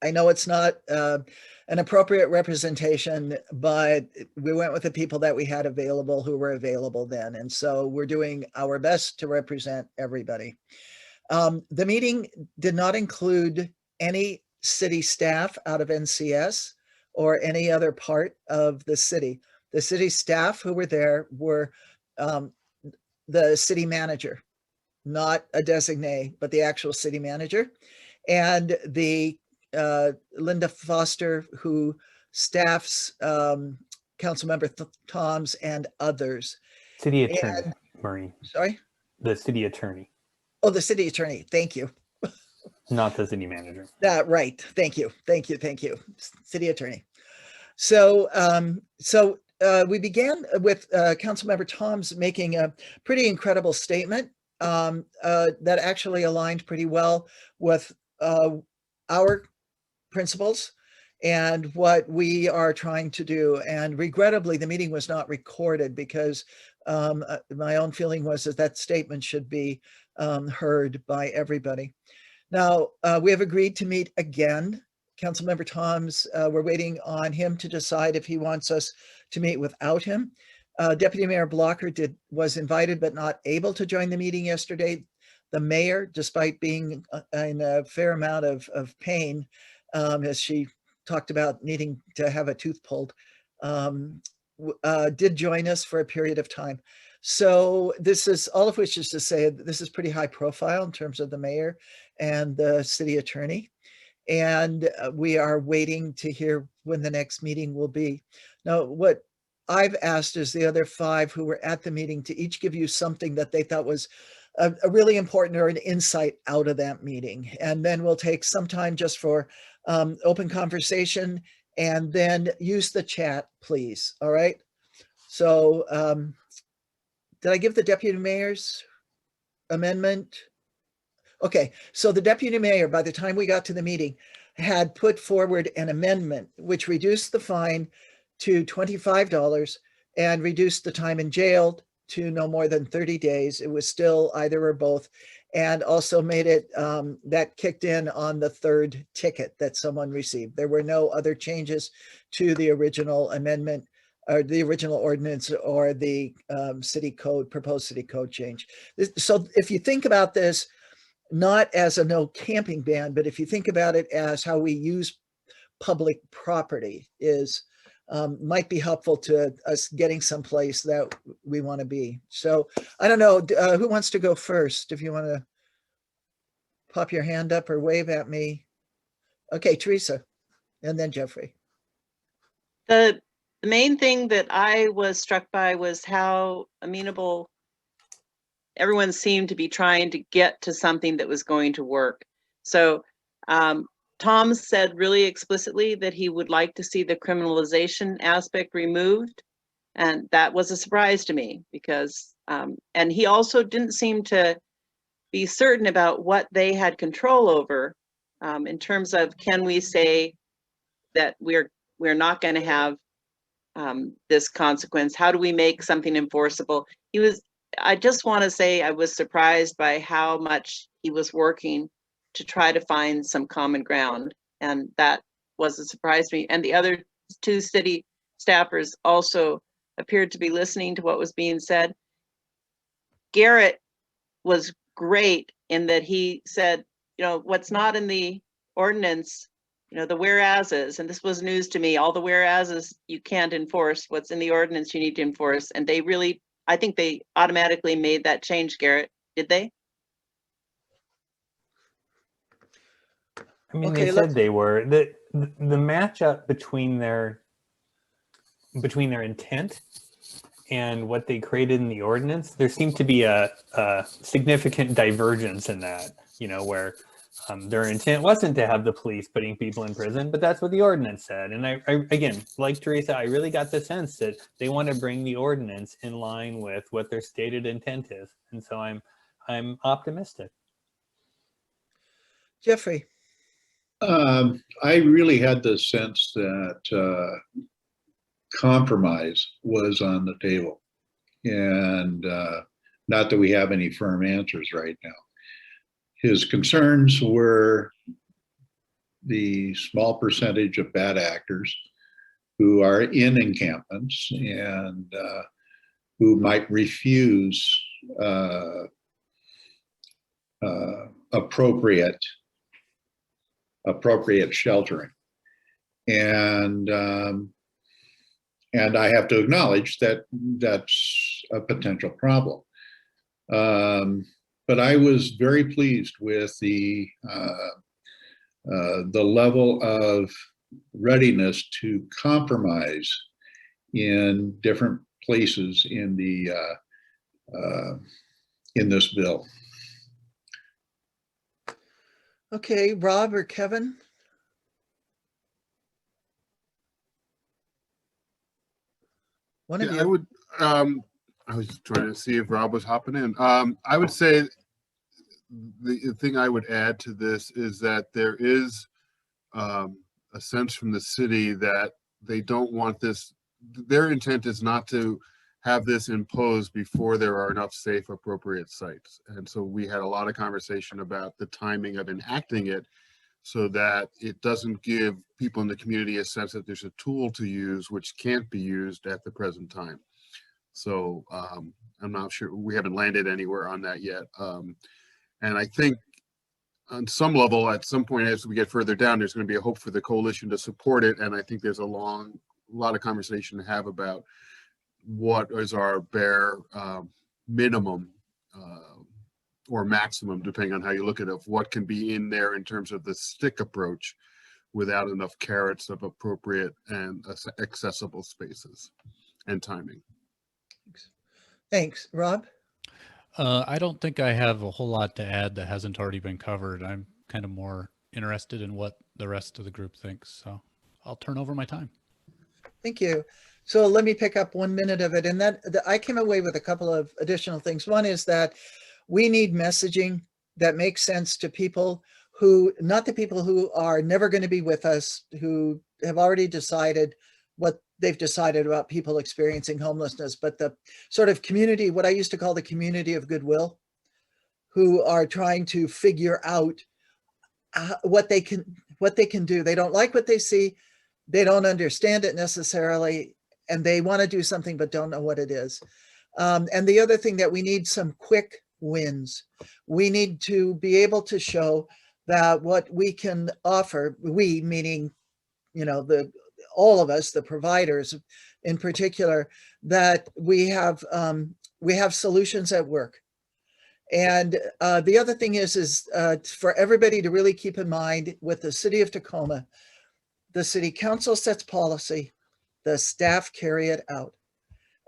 it's not an appropriate representation, but we went with the people that we had available who were available then. And so we're doing our best to represent everybody. The meeting did not include any city staff out of NCS or any other part of the city. The city staff who were there were the city manager, not a designee, but the actual city manager, and the Linda Foster, who staffs Councilmember Toms and others. City attorney, Maureen. Sorry? The city attorney. Oh, the city attorney. Thank you. Not the city manager. Right. Thank you. Thank you. Thank you. City attorney. So, we began with Councilmember Toms making a pretty incredible statement that actually aligned pretty well with our principles and what we are trying to do. And regrettably, the meeting was not recorded because my own feeling was that that statement should be heard by everybody. Now, we have agreed to meet again. Councilmember Tom's, we're waiting on him to decide if he wants us to meet without him. Deputy Mayor Blocker was invited but not able to join the meeting yesterday. The mayor, despite being in a fair amount of pain, as she talked about needing to have a tooth pulled, did join us for a period of time. So this is all of which is to say that this is pretty high profile in terms of the mayor and the city attorney. And we are waiting to hear when the next meeting will be. Now, what I've asked is the other 5 who were at the meeting to each give you something that they thought was a really important or an insight out of that meeting. And then we'll take some time just for open conversation, and then use the chat, please. All right. So did I give the deputy mayor's amendment? Okay, so the deputy mayor, by the time we got to the meeting, had put forward an amendment which reduced the fine to $25 and reduced the time in jail to no more than 30 days. It was still either or both, and also made it that kicked in on the 3rd ticket that someone received. There were no other changes to the original amendment or the original ordinance or the city code, proposed city code change. So if you think about this, not as a no camping ban, but if you think about it as how we use public property is might be helpful to us getting someplace that we want to be. So I don't know, who wants to go first? If you want to pop your hand up or wave at me. Okay, Teresa, and then Jeffrey. The main thing that I was struck by was how amenable everyone seemed to be trying to get to something that was going to work. So Tom said really explicitly that he would like to see the criminalization aspect removed. And that was a surprise to me because, and he also didn't seem to be certain about what they had control over in terms of, can we say that we're not going to have this consequence? How do we make something enforceable? I just want to say I was surprised by how much he was working to try to find some common ground. And that was a surprise to me. And the other 2 city staffers also appeared to be listening to what was being said. Garrett was great in that he said, you know, what's not in the ordinance, you know, the whereases, and this was news to me, all the whereases you can't enforce, what's in the ordinance you need to enforce. And they really, I think they automatically made that change, Garrett. Did they? I mean, Okay, they said they were. The matchup between their intent and what they created in the ordinance, there seemed to be a significant divergence in that, you know, where their intent wasn't to have the police putting people in prison, but that's what the ordinance said. And I again, like Teresa, I really got the sense that they want to bring the ordinance in line with what their stated intent is. And so I'm optimistic. Jeffrey. I really had the sense that compromise was on the table, and not that we have any firm answers right now. His concerns were the small percentage of bad actors who are in encampments and who might refuse appropriate sheltering. And I have to acknowledge that that's a potential problem. But I was very pleased with the level of readiness to compromise in different places in the in this bill. Okay, Rob or Kevin? One of you. I would. I was trying to see if Rob was hopping in. I would say the thing I would add to this is that there is a sense from the city that they don't want this. Their intent is not to have this imposed before there are enough safe, appropriate sites. And so we had a lot of conversation about the timing of enacting it so that it doesn't give people in the community a sense that there's a tool to use which can't be used at the present time. So I'm not sure, we haven't landed anywhere on that yet. And I think on some level, at some point as we get further down, there's going to be a hope for the coalition to support it. And I think there's a lot of conversation to have about what is our bare minimum or maximum, depending on how you look at it, of what can be in there in terms of the stick approach without enough carrots of appropriate and accessible spaces and timing. Thanks. Rob? I don't think I have a whole lot to add that hasn't already been covered. I'm kind of more interested in what the rest of the group thinks. So I'll turn over my time. Thank you. So let me pick up 1 minute of it. And I came away with a couple of additional things. One is that we need messaging that makes sense to people who, not the people who are never going to be with us, who have already decided what they've decided about people experiencing homelessness, but the sort of community, what I used to call the community of goodwill, who are trying to figure out what they can do. They don't like what they see. They don't understand it necessarily, and they want to do something but don't know what it is. And the other thing that we need some quick wins. We need to be able to show that what we can offer, we meaning, you know, all of us, the providers in particular, that we have solutions at work. And the other thing is for everybody to really keep in mind, with the city of Tacoma, the city council sets policy, the staff carry it out.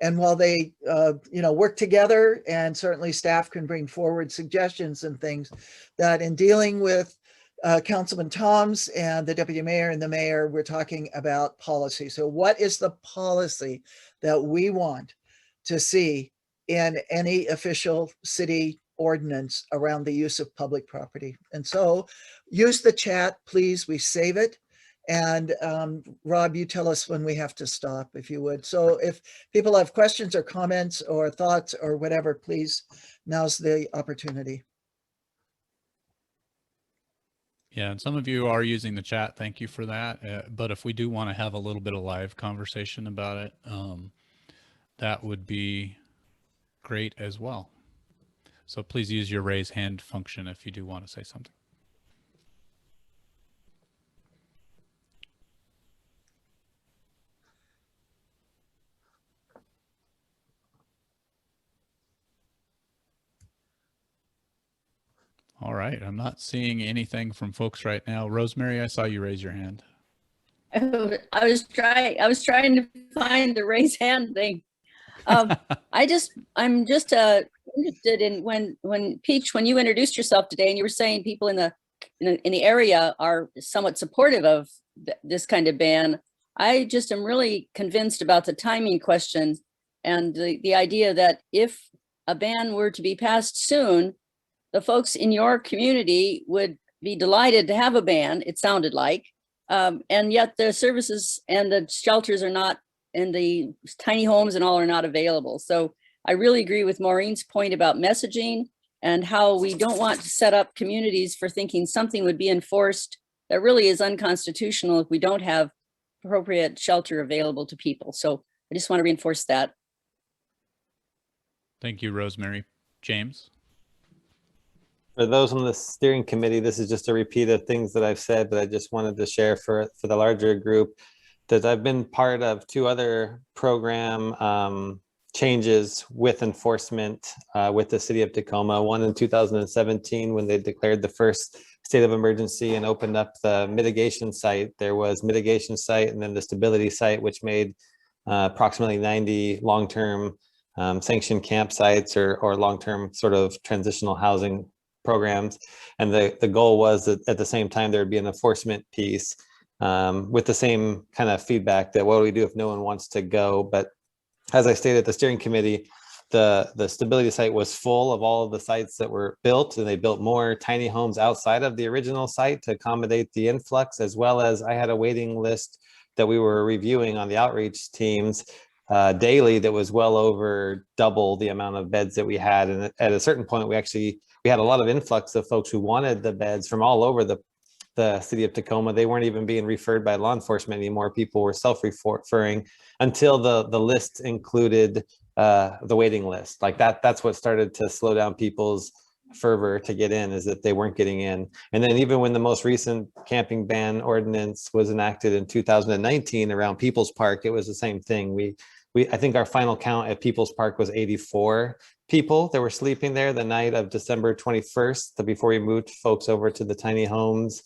And while they, work together, and certainly staff can bring forward suggestions and things, that in dealing with Councilman Toms and the deputy mayor and the mayor, we're talking about policy. So what is the policy that we want to see in any official city ordinance around the use of public property? And so use the chat, please. We save it. And Rob, you tell us when we have to stop, if you would. So if people have questions or comments or thoughts or whatever, please, now's the opportunity. Yeah, and some of you are using the chat. Thank you for that. But if we do want to have a little bit of live conversation about it, that would be great as well. So please use your raise hand function if you do want to say something. All right, I'm not seeing anything from folks right now. Rosemary, I saw you raise your hand. I was trying to find the raise hand thing. I'm just interested in when Peach, when you introduced yourself today and you were saying people in the area are somewhat supportive of this kind of ban. I just am really convinced about the timing question and the idea that if a ban were to be passed soon, the folks in your community would be delighted to have a ban, it sounded like, and yet the services and the shelters are not, and the tiny homes and all are not available. So I really agree with Maureen's point about messaging and how we don't want to set up communities for thinking something would be enforced that really is unconstitutional if we don't have appropriate shelter available to people. So I just want to reinforce that. Thank you, Rosemary. James? For those on the steering committee, this is just a repeat of things that I've said, but I just wanted to share for the larger group that I've been part of 2 other program changes with enforcement with the city of Tacoma. One in 2017 when they declared the first state of emergency and opened up the mitigation site. There was mitigation site and then the stability site, which made approximately 90 long-term sanctioned campsites or long-term sort of transitional housing programs. And the goal was that at the same time there would be an enforcement piece with the same kind of feedback that what do we do if no one wants to go? But as I stated at the steering committee, the stability site was full of all of the sites that were built, and they built more tiny homes outside of the original site to accommodate the influx, as well as I had a waiting list that we were reviewing on the outreach teams daily that was well over double the amount of beds that we had. And at a certain point, we had a lot of influx of folks who wanted the beds from all over the city of Tacoma. They weren't even being referred by law enforcement anymore. People were self-referring until the list included the waiting list. Like that's what started to slow down people's fervor to get in, is that they weren't getting in. And then even when the most recent camping ban ordinance was enacted in 2019 around People's Park, it was the same thing. I think our final count at People's Park was 84 people that were sleeping there the night of December 21st, before we moved folks over to the tiny homes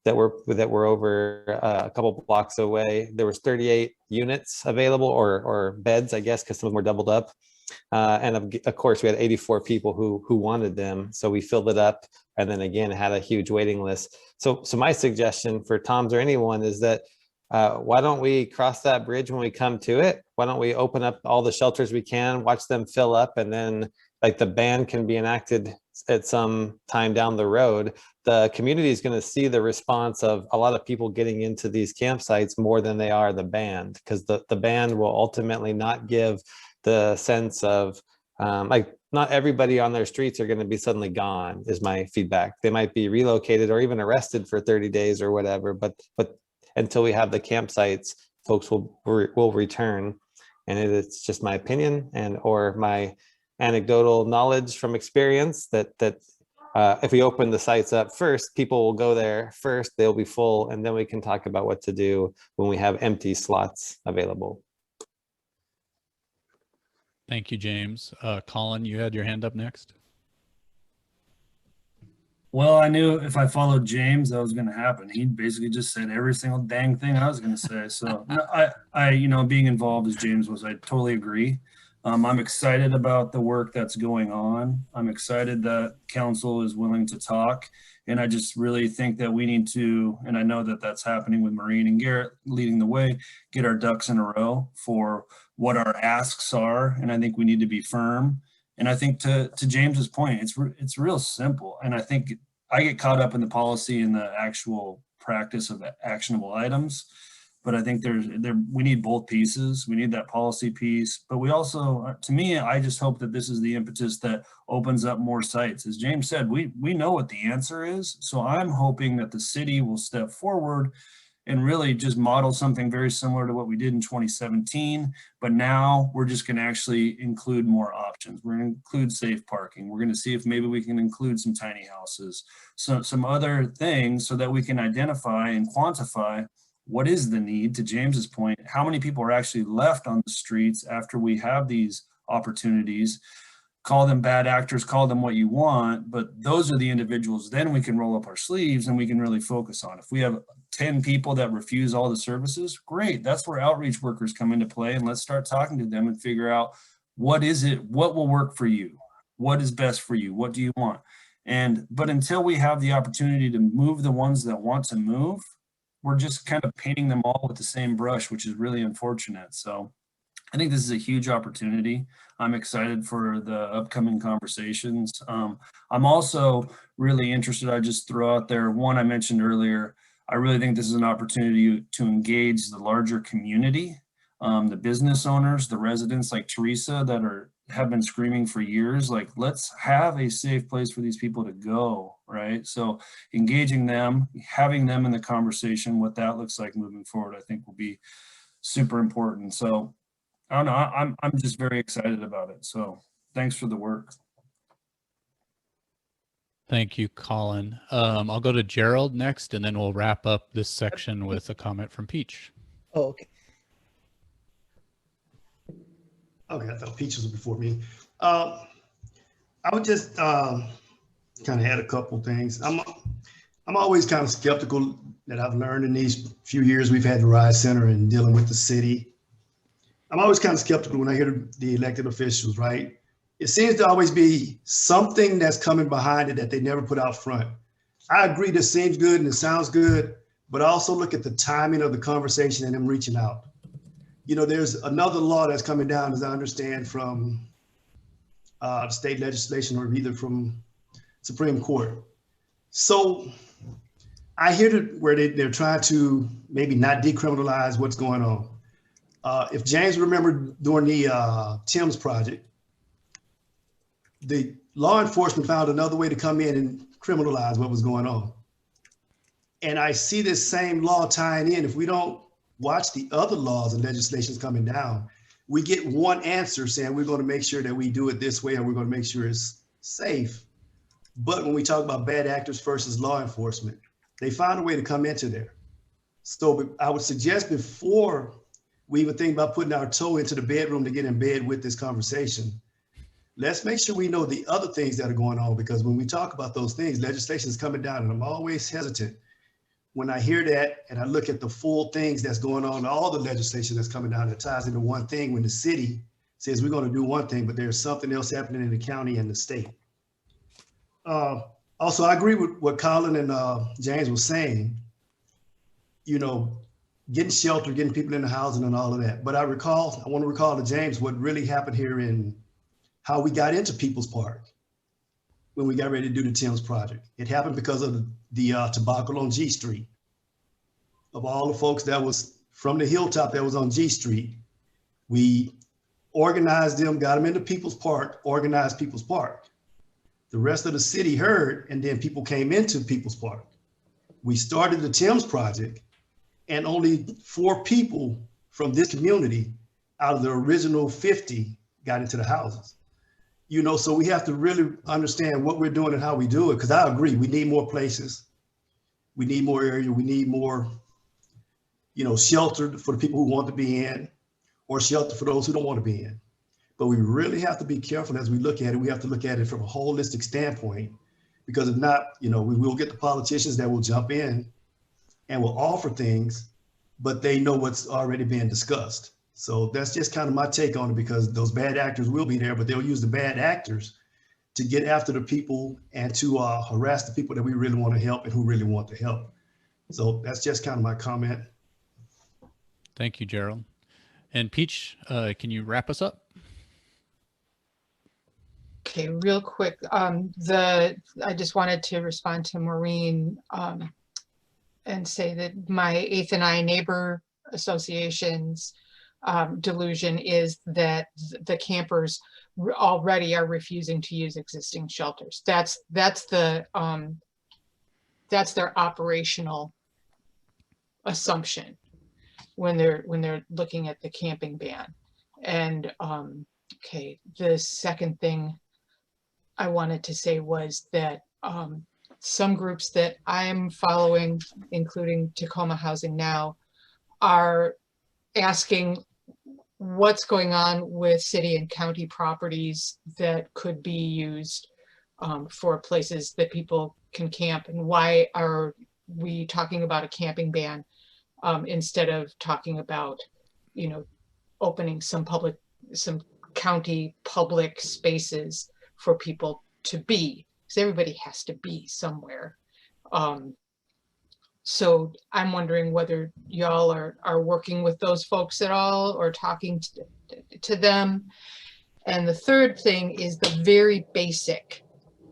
that were over a couple blocks away. There was 38 units available, or beds, I guess, because some of them were doubled up. And of course, we had 84 people who wanted them. So we filled it up, and then again, had a huge waiting list. So my suggestion for Tom's or anyone is that why don't we cross that bridge when we come to it? Why don't we open up all the shelters we can, watch them fill up, and then like the ban can be enacted at some time down the road. The community is going to see the response of a lot of people getting into these campsites more than they are the ban, because the ban will ultimately not give the sense of like, not everybody on their streets are going to be suddenly gone, is my feedback. They might be relocated or even arrested for 30 days or whatever, but until we have the campsites, folks will return. And it's just my opinion or my anecdotal knowledge from experience that if we open the sites up first, people will go there first, they'll be full, and then we can talk about what to do when we have empty slots available. Thank you, James. Colin, you had your hand up next. Well, I knew if I followed James, that was going to happen. He basically just said every single dang thing I was going to say. So I, being involved as James was, I totally agree. I'm excited about the work that's going on. I'm excited that council is willing to talk. And I just really think that we need to, and I know that that's happening with Maureen and Garrett leading the way, get our ducks in a row for what our asks are. And I think we need to be firm. And I think to James's point, it's real simple. And I think I get caught up in the policy and the actual practice of actionable items. But I think we need both pieces. We need that policy piece, but we also, to me, I just hope that this is the impetus that opens up more sites. As James said, we know what the answer is. So I'm hoping that the city will step forward and really just model something very similar to what we did in 2017. But now we're just going to actually include more options. We're going to include safe parking. We're going to see if maybe we can include some tiny houses, some other things, so that we can identify and quantify what is the need. To James's point, how many people are actually left on the streets after we have these opportunities? Call them bad actors, call them what you want, but those are the individuals then we can roll up our sleeves and we can really focus on. If we have 10 people that refuse all the services, great. That's where outreach workers come into play, and let's start talking to them and figure out what will work for you? What is best for you? What do you want? But until we have the opportunity to move the ones that want to move, we're just kind of painting them all with the same brush, which is really unfortunate. So I think this is a huge opportunity. I'm excited for the upcoming conversations. I'm also really interested, I just throw out there, one I mentioned earlier, I really think this is an opportunity to engage the larger community, the business owners, the residents like Teresa that have been screaming for years, like, let's have a safe place for these people to go, right? So engaging them, having them in the conversation, what that looks like moving forward, I think will be super important. So I don't know, I'm just very excited about it. So thanks for the work. Thank you, Colin. I'll go to Gerald next, and then we'll wrap up this section with a comment from Peach. Oh, okay. Okay, I thought Peach was before me. I would just kind of add a couple things. I'm always kind of skeptical that I've learned in these few years we've had the RISE Center and dealing with the city. I'm always kind of skeptical when I hear the elected officials, right? It seems to always be something that's coming behind it that they never put out front. I agree, this seems good and it sounds good, but also look at the timing of the conversation and them reaching out. You know, there's another law that's coming down, as I understand, from state legislation or either from Supreme Court. So I hear where they're trying to maybe not decriminalize what's going on. If James remembered during the Tim's project, the law enforcement found another way to come in and criminalize what was going on. And I see this same law tying in. If we don't watch the other laws and legislations coming down, we get one answer saying we're going to make sure that we do it this way and we're going to make sure it's safe. But when we talk about bad actors versus law enforcement, they found a way to come into there. So I would suggest before we even think about putting our toe into the bedroom to get in bed with this conversation, let's make sure we know the other things that are going on, because when we talk about those things, legislation is coming down, and I'm always hesitant when I hear that and I look at the full things that's going on, all the legislation that's coming down that ties into one thing when the city says we're going to do one thing, but there's something else happening in the county and the state. Also, I agree with what Colin and James was saying, you know, getting shelter, getting people in the housing and all of that. But I want to recall to James what really happened here in how we got into People's Park when we got ready to do the Tim's project. It happened because of the tobacco on G Street. Of all the folks that was from the hilltop that was on G Street, we organized them, got them into People's Park, organized People's Park. The rest of the city heard, and then people came into People's Park. We started the Tim's project, and only 4 people from this community out of the original 50 got into the houses. You know, so we have to really understand what we're doing and how we do it, because I agree, we need more places. We need more area. We need more, you know, shelter for the people who want to be in, or shelter for those who don't want to be in. But we really have to be careful as we look at it. We have to look at it from a holistic standpoint, because if not, you know, we will get the politicians that will jump in and will offer things, but they know what's already being discussed. So that's just kind of my take on it, because those bad actors will be there, but they'll use the bad actors to get after the people and to harass the people that we really want to help and who really want to help. So that's just kind of my comment. Thank you, Gerald. And Peach, can you wrap us up? Okay, real quick. I just wanted to respond to Maureen and say that my 8th and I neighbor association's delusion is that the campers already are refusing to use existing shelters. That's their operational assumption when they're looking at the camping ban. And okay, the second thing I wanted to say was that some groups that I am following, including Tacoma Housing Now, are asking what's going on with city and county properties that could be used for places that people can camp, and why are we talking about a camping ban instead of talking about, you know, opening some county public spaces for people to be, because everybody has to be somewhere. So I'm wondering whether y'all are working with those folks at all, or talking to them. And the third thing is the very basic,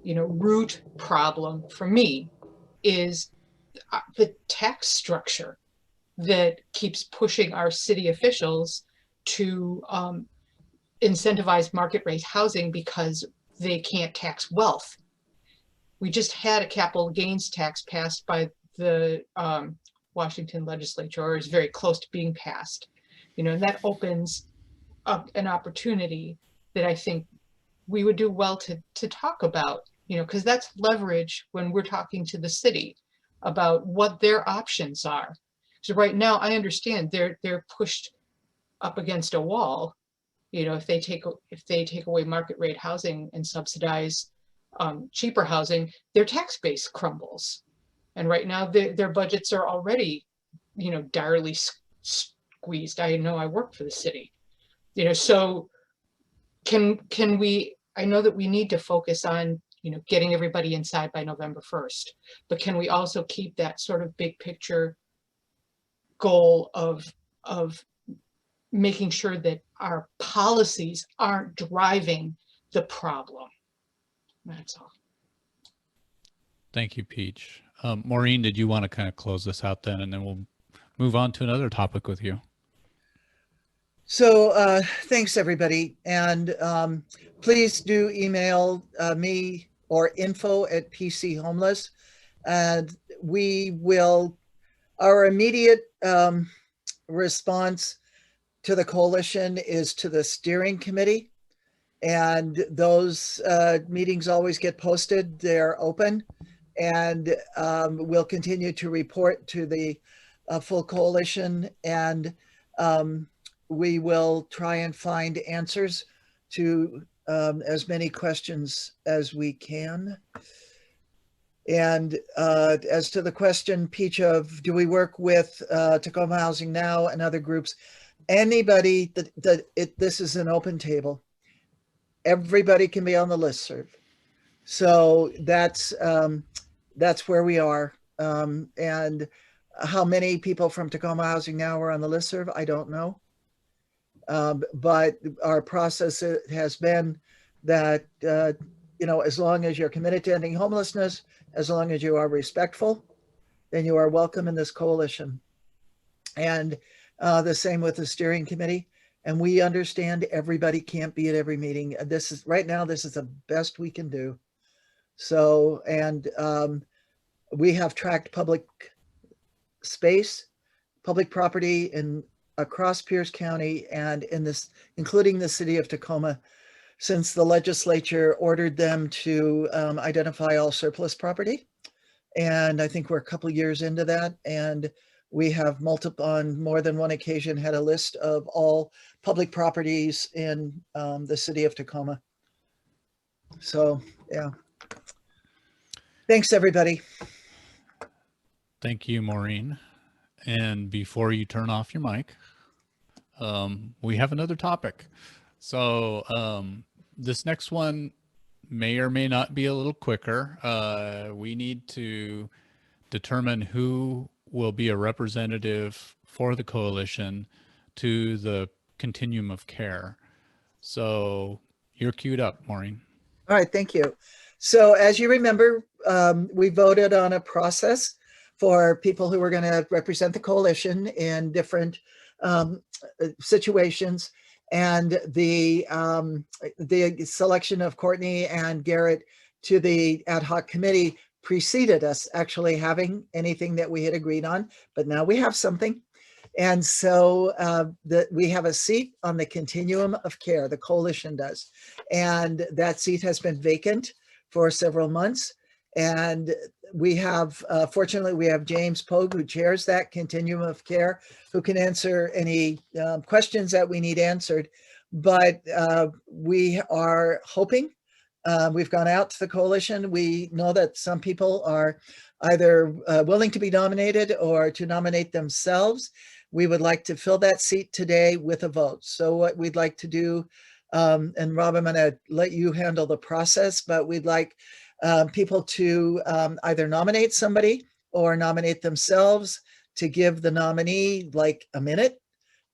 you know, root problem for me is the tax structure that keeps pushing our city officials to incentivize market rate housing because they can't tax wealth. We just had a capital gains tax passed by the Washington legislature, or is very close to being passed, you know, and that opens up an opportunity that I think we would do well to talk about, you know, because that's leverage when we're talking to the city about what their options are. So right now, I understand they're pushed up against a wall. You know, if they take away market rate housing and subsidize cheaper housing, their tax base crumbles. And right now, their budgets are already, you know, direly squeezed. I know I work for the city, you know, so can we, I know that we need to focus on, you know, getting everybody inside by November 1st, but can we also keep that sort of big picture goal of making sure that our policies aren't driving the problem? That's all. Thank you, Peach. Maureen, did you want to kind of close this out then, and then we'll move on to another topic with you? So thanks, everybody. And please do email me or info@PC Homeless. And we will, our immediate response to the coalition is to the steering committee. And those meetings always get posted. They're open. And we'll continue to report to the full coalition. And we will try and find answers to as many questions as we can. And as to the question, Peach, of do we work with Tacoma Housing Now and other groups? Anybody this is an open table. Everybody can be on the listserv. So that's where we are. And how many people from Tacoma Housing Now are on the listserv, I don't know. But our process has been that, you know, as long as you're committed to ending homelessness, as long as you are respectful, then you are welcome in this coalition. And the same with the steering committee. And we understand everybody can't be at every meeting. This is right now, this is the best we can do. So, and we have tracked public space, public property in across Pierce County and in this, including the city of Tacoma, since the legislature ordered them to identify all surplus property. And I think we're a couple years into that. And we have on more than one occasion had a list of all public properties in the city of Tacoma. So, yeah. Thanks, everybody. Thank you, Maureen. And before you turn off your mic, we have another topic. So this next one may or may not be a little quicker. We need to determine who will be a representative for the coalition to the continuum of care. So you're queued up, Maureen. All right, thank you. So as you remember, we voted on a process for people who were going to represent the coalition in different situations. And the selection of Courtney and Garrett to the ad hoc committee preceded us actually having anything that we had agreed on, but now we have something. And so we have a seat on the continuum of care, the coalition does. And that seat has been vacant for several months. And we have, fortunately, we have James Pogue, who chairs that continuum of care, who can answer any questions that we need answered. But we are hoping, we've gone out to the coalition. We know that some people are either willing to be nominated or to nominate themselves. We would like to fill that seat today with a vote. So what we'd like to do, and Rob, I'm going to let you handle the process, but we'd like people to either nominate somebody or nominate themselves, to give the nominee like a minute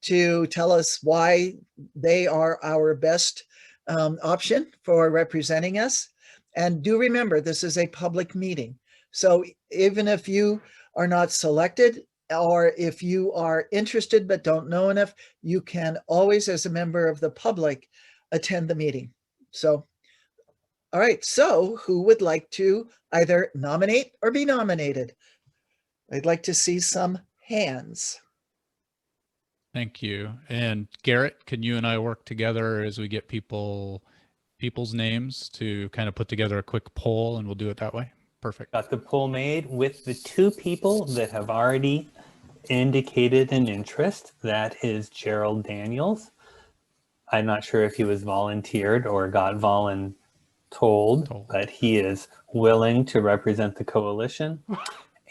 to tell us why they are our best option for representing us. And do remember, this is a public meeting. So even if you are not selected, or if you are interested but don't know enough, you can always, as a member of the public, attend the meeting. So, all right, so who would like to either nominate or be nominated? I'd like to see some hands. Thank you. And Garrett, can you and I work together as we get people's names to kind of put together a quick poll, and we'll do it that way? Perfect. Got the poll made with the 2 people that have already indicated an interest. That is Gerald Daniels. I'm not sure if he was volunteered or got voluntold, but he is willing to represent the coalition.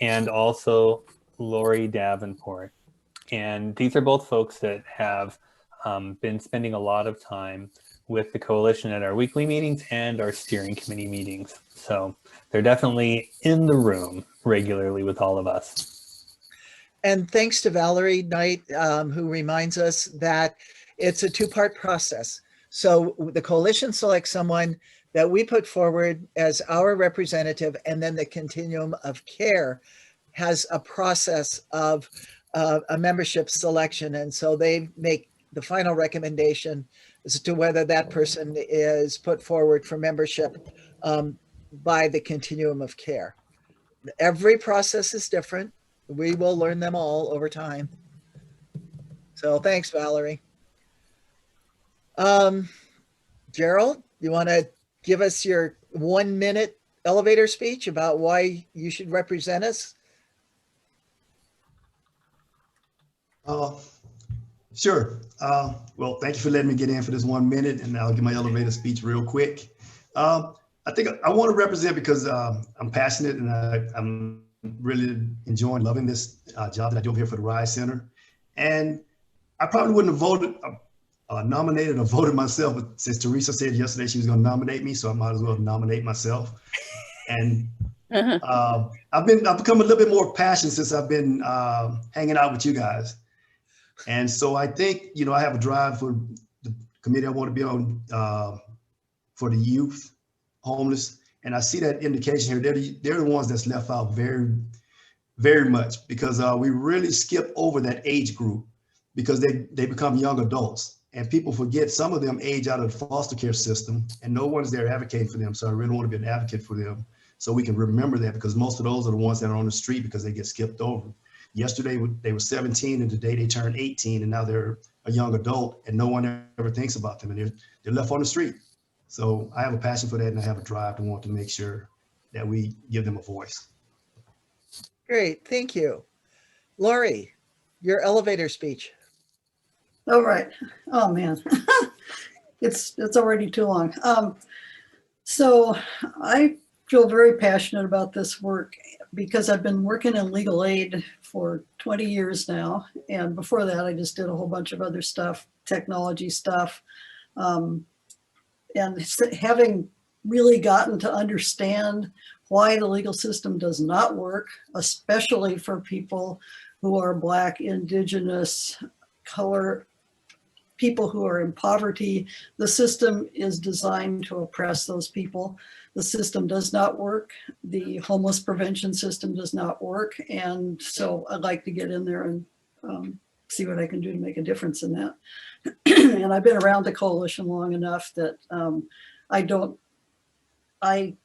And also Lori Davenport. And these are both folks that have been spending a lot of time with the coalition at our weekly meetings and our steering committee meetings. So they're definitely in the room regularly with all of us. And thanks to Valerie Knight, who reminds us that it's a 2-part process. So the coalition selects someone that we put forward as our representative, and then the continuum of care has a process of a membership selection. And so they make the final recommendation as to whether that person is put forward for membership by the continuum of care. Every process is different. We will learn them all over time. So thanks, Valerie. Gerald, you want to give us your 1-minute elevator speech about why you should represent us? Sure. Well, thank you for letting me get in for this 1 minute, and I'll give my elevator speech real quick. I think I want to represent because I'm passionate and I'm really enjoying, loving this job that I do over here for the RISE Center. And I probably wouldn't have voted, nominated or voted myself, but since Teresa said yesterday she was going to nominate me, so I might as well nominate myself. And I've become a little bit more passionate since I've been hanging out with you guys. And so I think, you know, I have a drive for the committee I want to be on for the youth, homeless. And I see that indication here. They're the ones that's left out very, very much because we really skip over that age group because they become young adults. And people forget some of them age out of the foster care system and no one's there advocating for them. So I really want to be an advocate for them so we can remember that because most of those are the ones that are on the street because they get skipped over. Yesterday, they were 17 and today they turned 18 and now they're a young adult and no one ever thinks about them and they're left on the street. So I have a passion for that and I have a drive to want to make sure that we give them a voice. Great, thank you. Lori, your elevator speech. All right. Oh man, it's already too long. So I feel very passionate about this work because I've been working in legal aid for 20 years now. And before that, I just did a whole bunch of other stuff, technology stuff. And having really gotten to understand why the legal system does not work, especially for people who are Black, Indigenous, color, people who are in poverty, the system is designed to oppress those people. The system does not work. The homeless prevention system does not work. And so I'd like to get in there and see what I can do to make a difference in that. And I've been around the coalition long enough that I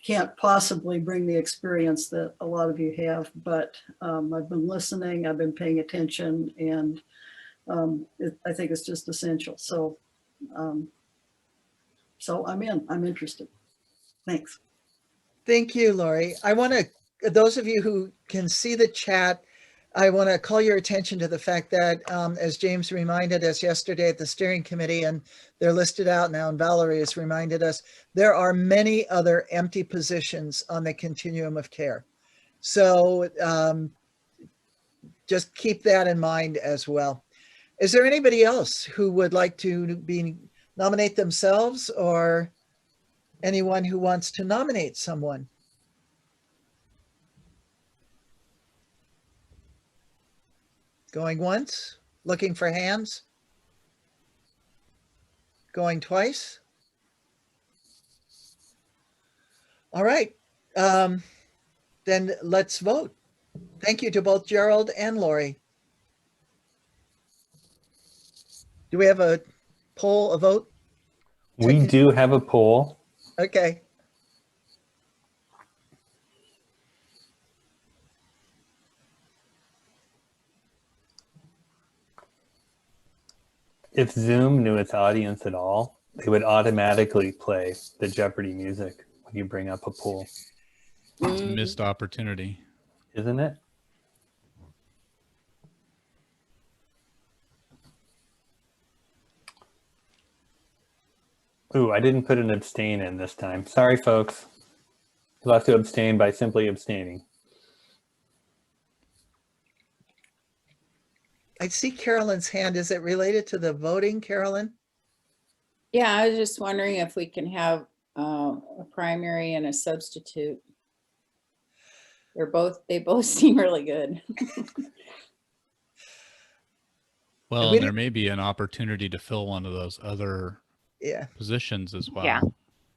can't possibly bring the experience that a lot of you have, but I've been listening, I've been paying attention, and I think it's just essential. So, so I'm interested. Thanks. Thank you, Lori. I want to, those of you who can see the chat, I want to call your attention to the fact that, as James reminded us yesterday at the steering committee, and they're listed out now, and Valerie has reminded us, there are many other empty positions on the continuum of care. So just keep that in mind as well. Is there anybody else who would like to nominate themselves or anyone who wants to nominate someone? Going once, looking for hands? Going twice? All right, then let's vote. Thank you to both Gerald and Lori. Do we have a poll, a vote? We do have a poll. Okay. If Zoom knew its audience at all, they would automatically play the Jeopardy music when you bring up a poll. It's a missed opportunity. Isn't it? Ooh, I didn't put an abstain in this time. Sorry, folks. You'll have to abstain by simply abstaining. I see Carolyn's hand. Is it related to the voting, Carolyn? Yeah, I was just wondering if we can have a primary and a substitute. They both seem really good. Well, and there may be an opportunity to fill one of those other positions as well. Yeah.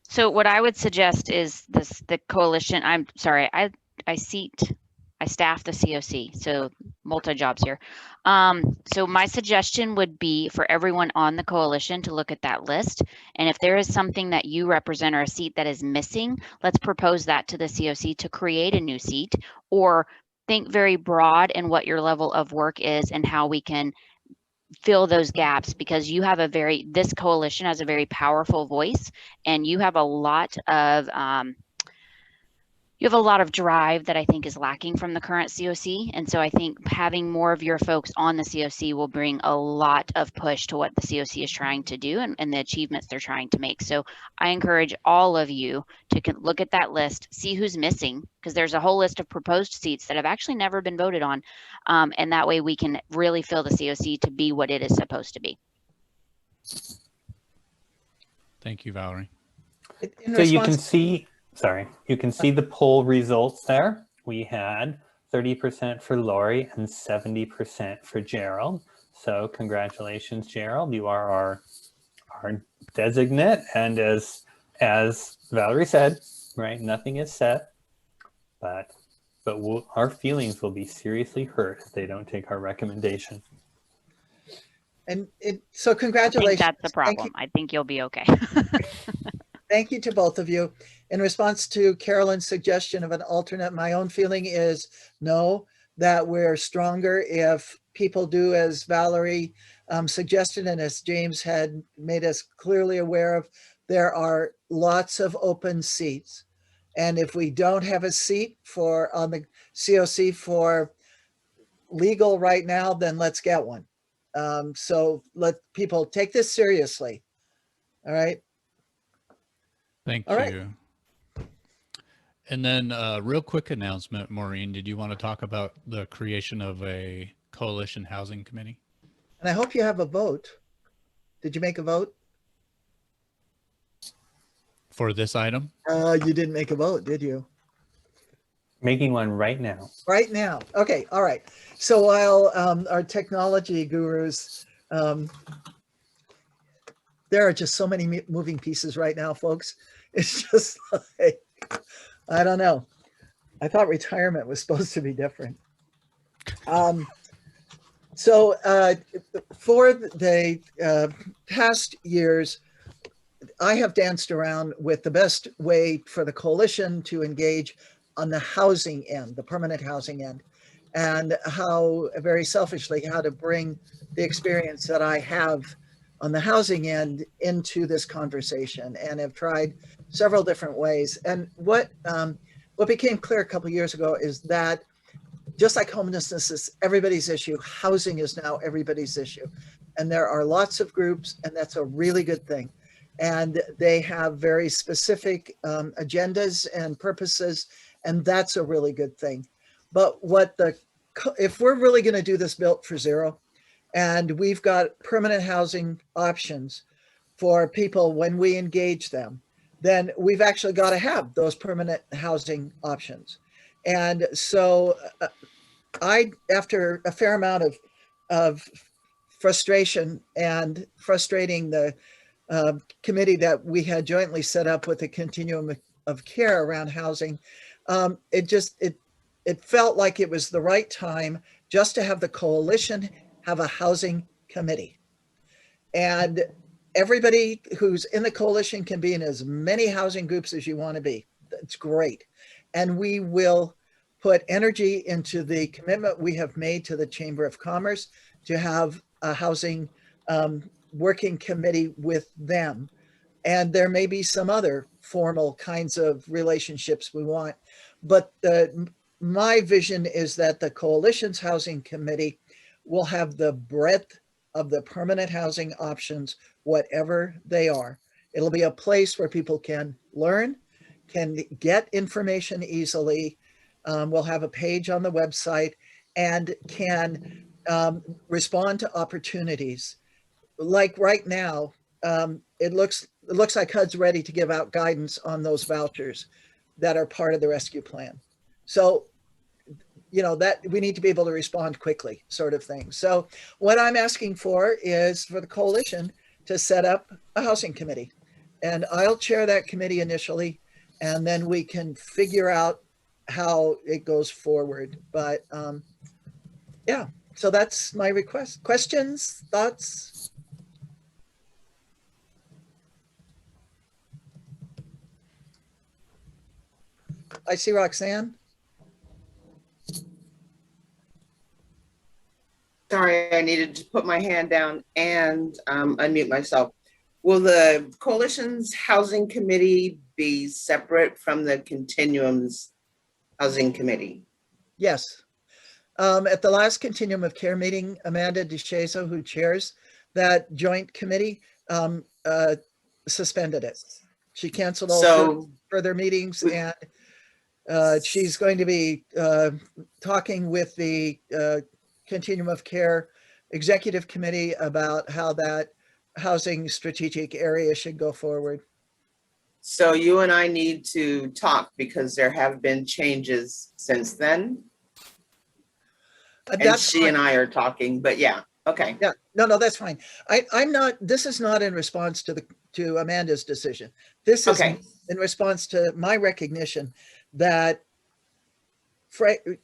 So what I would suggest is the coalition. I'm sorry, I staff the COC. So multi-jobs here. So my suggestion would be for everyone on the coalition to look at that list. And if there is something that you represent or a seat that is missing, let's propose that to the COC to create a new seat, or think very broad in what your level of work is and how we can fill those gaps, because you have this coalition has a very powerful voice, and you have a lot of drive that I think is lacking from the current COC. And so I think having more of your folks on the COC will bring a lot of push to what the COC is trying to do and the achievements they're trying to make. So I encourage all of you to look at that list, see who's missing, because there's a whole list of proposed seats that have actually never been voted on. And that way we can really fill the COC to be what it is supposed to be. Thank you, Valerie. So you can see, you can see the poll results there. We had 30% for Lori and 70% for Gerald. So congratulations, Gerald. You are our designate. And as Valerie said, right, nothing is set, but our feelings will be seriously hurt if they don't take our recommendation. And so congratulations. I think that's the problem. I think you'll be okay. Thank you to both of you. In response to Carolyn's suggestion of an alternate, my own feeling is no, that we're stronger if people do as Valerie suggested, and as James had made us clearly aware of, there are lots of open seats. And if we don't have a seat on the COC for legal right now, then let's get one. So let people take this seriously. All right. Thank All right. you. And then a real quick announcement, Maureen, did you want to talk about the creation of a coalition housing committee? And I hope you have a vote. Did you make a vote? For this item? You didn't make a vote, did you? Making one right now. Right now. Okay. All right. So while our technology gurus, there are just so many moving pieces right now, folks. It's just like, I don't know. I thought retirement was supposed to be different. So for the past years, I have danced around with the best way for the coalition to engage on the housing end, the permanent housing end, and how, very selfishly, how to bring the experience that I have on the housing end into this conversation, and have tried several different ways. And what became clear a couple of years ago is that just like homelessness is everybody's issue, housing is now everybody's issue. And there are lots of groups, and that's a really good thing. And they have very specific agendas and purposes, and that's a really good thing. But if we're really going to do this built for zero, and we've got permanent housing options for people when we engage them, then we've actually got to have those permanent housing options. And so after a fair amount of frustration and frustrating the committee that we had jointly set up with the continuum of care around housing, it felt like it was the right time just to have the coalition have a housing committee. And everybody who's in the coalition can be in as many housing groups as you want to be. That's great. And we will put energy into the commitment we have made to the Chamber of Commerce to have a housing working committee with them. And there may be some other formal kinds of relationships we want. But my vision is that the coalition's housing committee will have the breadth of the permanent housing options, whatever they are. It'll be a place where people can learn, can get information easily. We'll have a page on the website, and can respond to opportunities. Like right now, it looks like HUD's ready to give out guidance on those vouchers that are part of the rescue plan. So, you know, that we need to be able to respond quickly, sort of thing. So what I'm asking for is for the coalition to set up a housing committee, and I'll chair that committee initially, and then we can figure out how it goes forward. But Yeah, so that's my request. Questions, thoughts? I see Roxanne. Sorry, I needed to put my hand down and unmute myself. Will the Coalition's Housing Committee be separate from the Continuum's Housing Committee? Yes. At the last Continuum of Care meeting, Amanda DeShazo, who chairs that joint committee, suspended it. She canceled all further meetings, and she's going to be talking with the Continuum of Care Executive Committee about how that housing strategic area should go forward. So you and I need to talk because there have been changes since then. And she fine. and I are talking, but yeah, okay. Yeah, no, that's fine. I'm not, this is not in response to Amanda's decision. This is in response to my recognition that,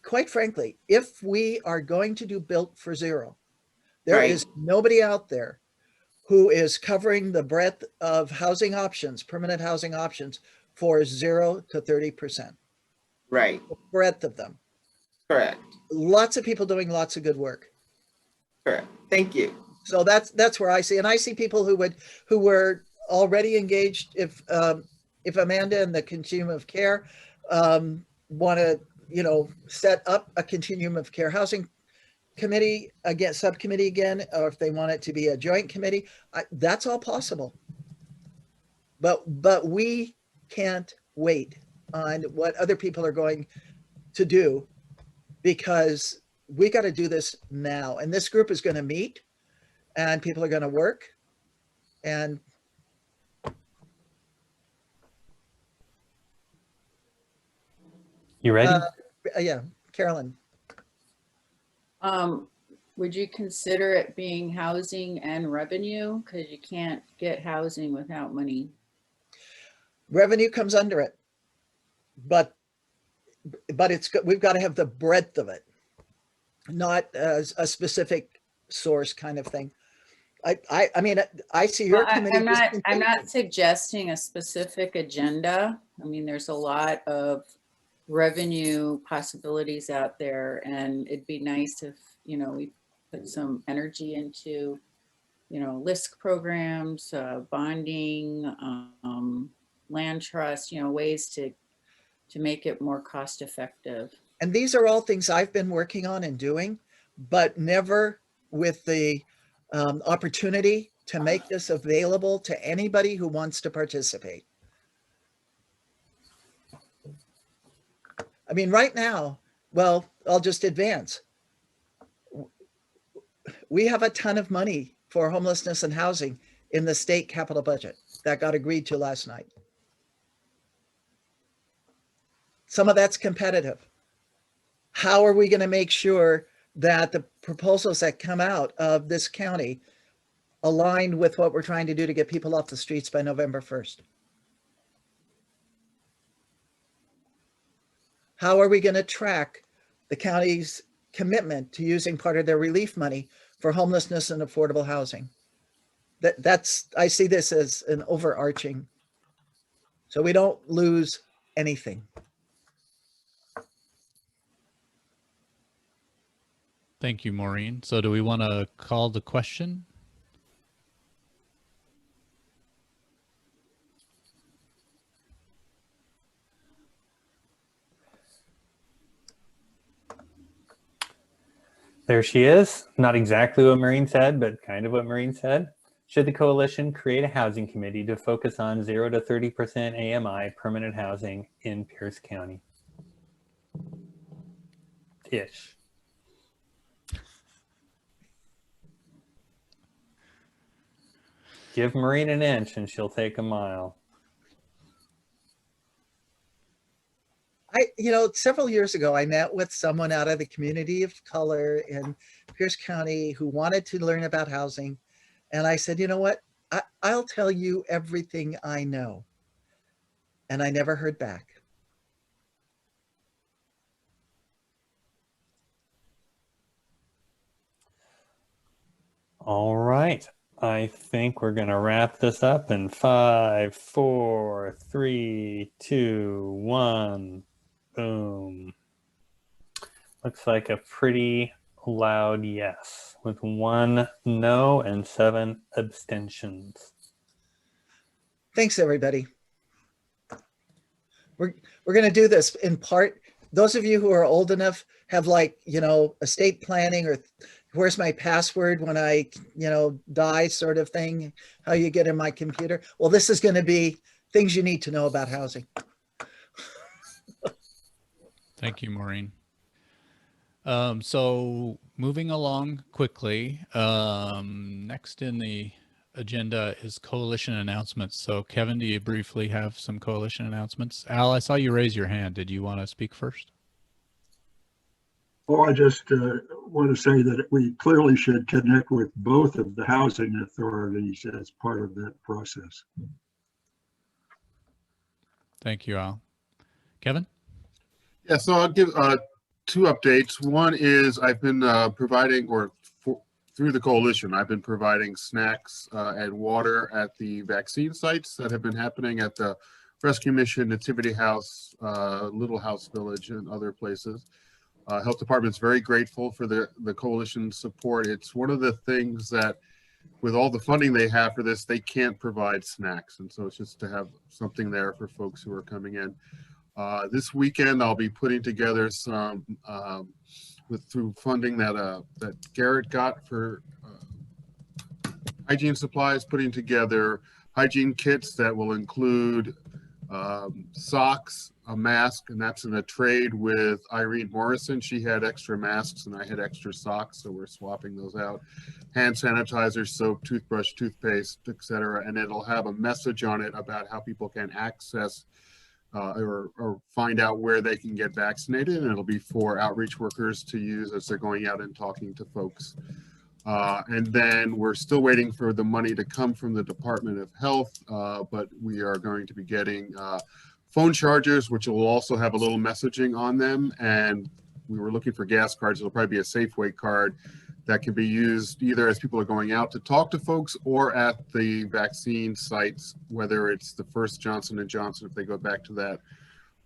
quite frankly, if we are going to do Built for Zero, there is nobody out there who is covering the breadth of housing options, permanent housing options, for 0 to 30%. Right. The breadth of them. Correct. Lots of people doing lots of good work. Correct. Thank you. So that's where I see, and I see people who were already engaged. If Amanda and the Continuum of Care want to, set up a Continuum of Care housing committee again, subcommittee again, or if they want it to be a joint committee, that's all possible. But we can't wait on what other people are going to do, because we got to do this now. And this group is going to meet, and people are going to work. And you ready? Yeah, Carolyn. Would you consider it being housing and revenue? Because you can't get housing without money. Revenue comes under it, but we've got to have the breadth of it, not as a specific source kind of thing. I mean, I see your committee. I'm not suggesting a specific agenda. I mean, there's a lot of revenue possibilities out there, and it'd be nice if, we put some energy into, LISC programs, bonding, land trust, ways to make it more cost effective. And these are all things I've been working on and doing, but never with the opportunity to make this available to anybody who wants to participate. I mean, right now, well, I'll just advance. We have a ton of money for homelessness and housing in the state capital budget that got agreed to last night. Some of that's competitive. How are we going to make sure that the proposals that come out of this county align with what we're trying to do to get people off the streets by November 1st? How are we going to track the county's commitment to using part of their relief money for homelessness and affordable housing? I see this as an overarching, so we don't lose anything. Thank you, Maureen. So do we want to call the question? There she is. Not exactly what Maureen said, but kind of what Maureen said. Should the coalition create a housing committee to focus on 0 to 30% AMI permanent housing in Pierce County? Ish. Give Maureen an inch and she'll take a mile. Several years ago, I met with someone out of the community of color in Pierce County who wanted to learn about housing. And I said, you know what? I'll tell you everything I know. And I never heard back. All right. I think we're going to wrap this up in 5, 4, 3, 2, 1. Boom. Looks like a pretty loud yes, with 1 no and 7 abstentions. Thanks, everybody. We're going to do this in part. Those of you who are old enough have, like, you know, estate planning or where's my password when I, you know, die sort of thing, how you get in my computer. Well, this is going to be things you need to know about housing. Thank you, Maureen. So moving along quickly, next in the agenda is coalition announcements. So Kevin, do you briefly have some coalition announcements? Al, I saw you raise your hand. Did you want to speak first? Well, I just want to say that we clearly should connect with both of the housing authorities as part of that process. Thank you, Al. Kevin? Yeah, so I'll give 2 updates. One is I've been providing, through the coalition, I've been providing snacks and water at the vaccine sites that have been happening at the Rescue Mission, Nativity House, Little House Village, and other places. Health Department's very grateful for the coalition's support. It's one of the things that, with all the funding they have for this, they can't provide snacks. And so it's just to have something there for folks who are coming in. This weekend, I'll be putting together some, through funding that Garrett got for hygiene supplies, putting together hygiene kits that will include socks, a mask, and that's in a trade with Irene Morrison. She had extra masks and I had extra socks, so we're swapping those out. Hand sanitizer, soap, toothbrush, toothpaste, etc. And it'll have a message on it about how people can access or find out where they can get vaccinated, and it'll be for outreach workers to use as they're going out and talking to folks. And then we're still waiting for the money to come from the Department of Health, but we are going to be getting phone chargers, which will also have a little messaging on them. And we were looking for gas cards. It'll probably be a Safeway card that can be used either as people are going out to talk to folks or at the vaccine sites, whether it's the first Johnson & Johnson, if they go back to that,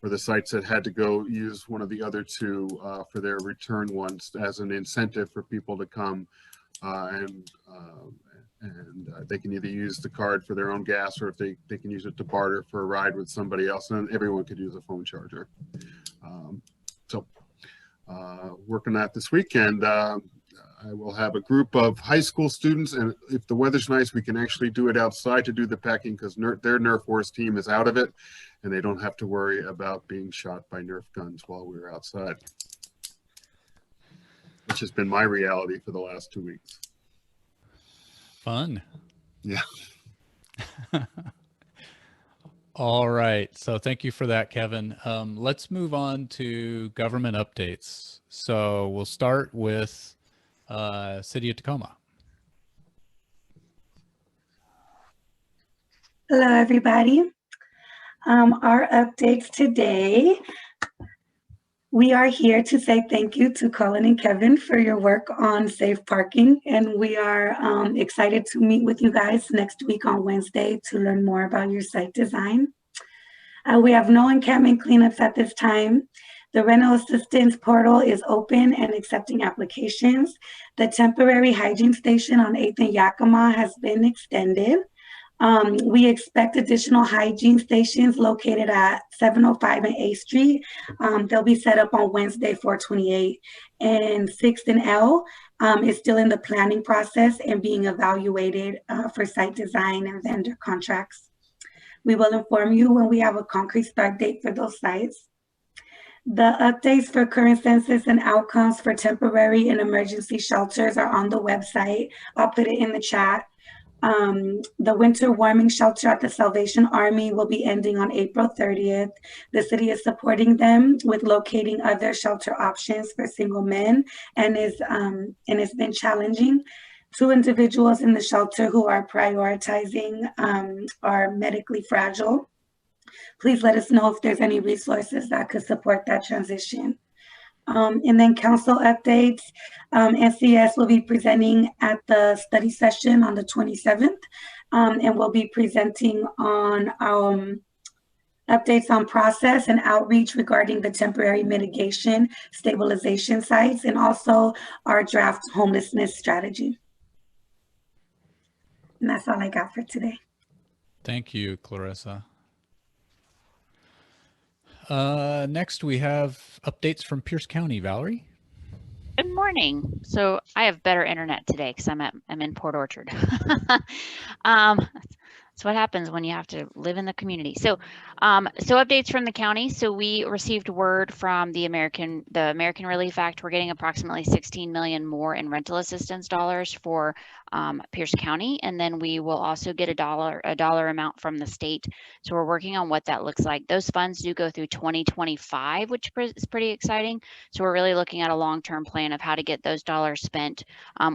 or the sites that had to go use one of the other 2 for their return ones as an incentive for people to come. And they can either use the card for their own gas, or if they can use it to barter for a ride with somebody else, and everyone could use a phone charger. Working on that this weekend. I will have a group of high school students, and if the weather's nice, we can actually do it outside to do the packing, because their Nerf Wars team is out of it, and they don't have to worry about being shot by Nerf guns while we're outside, which has been my reality for the last 2 weeks. Fun. Yeah. All right. So thank you for that, Kevin. Let's move on to government updates. So we'll start with City of Tacoma. Hello, everybody. Our updates today. We are here to say thank you to Colin and Kevin for your work on safe parking, and we are excited to meet with you guys next week on Wednesday to learn more about your site design. We have no encampment cleanups at this time. The rental assistance portal is open and accepting applications. The temporary hygiene station on 8th and Yakima has been extended. We expect additional hygiene stations located at 705 and 8th Street. They'll be set up on Wednesday, 4/28. And 6th and L is still in the planning process and being evaluated for site design and vendor contracts. We will inform you when we have a concrete start date for those sites. The updates for current census and outcomes for temporary and emergency shelters are on the website. I'll put it in the chat. The winter warming shelter at the Salvation Army will be ending on April 30th. The city is supporting them with locating other shelter options for single men, and it's been challenging. 2 individuals in the shelter who are prioritizing are medically fragile. Please let us know if there's any resources that could support that transition. And then council updates. SCS will be presenting at the study session on the 27th, and we'll be presenting on updates on process and outreach regarding the temporary mitigation stabilization sites, and also our draft homelessness strategy. And that's all I got for today. Thank you, Clarissa. Next, we have updates from Pierce County. Valerie? Good morning. So I have better internet today because I'm in Port Orchard. That's what happens when you have to live in the community. So updates from the county. So we received word from the American Relief Act. We're getting approximately 16 million more in rental assistance dollars for Pierce County, and then we will also get a dollar amount from the state. So we're working on what that looks like. Those funds do go through 2025, which is pretty exciting. So we're really looking at a long-term plan of how to get those dollars spent,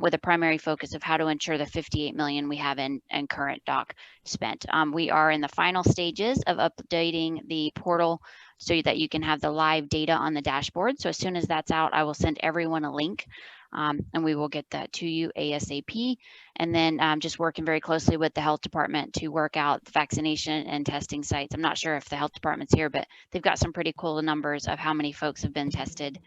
with a primary focus of how to ensure the 58 million we have in current doc spent. We are in the final stages of updating the portal so that you can have the live data on the dashboard. So as soon as that's out, I will send everyone a link, and we will get that to you ASAP. And then just working very closely with the health department to work out the vaccination and testing sites. I'm not sure if the health department's here, but they've got some pretty cool numbers of how many folks have been tested,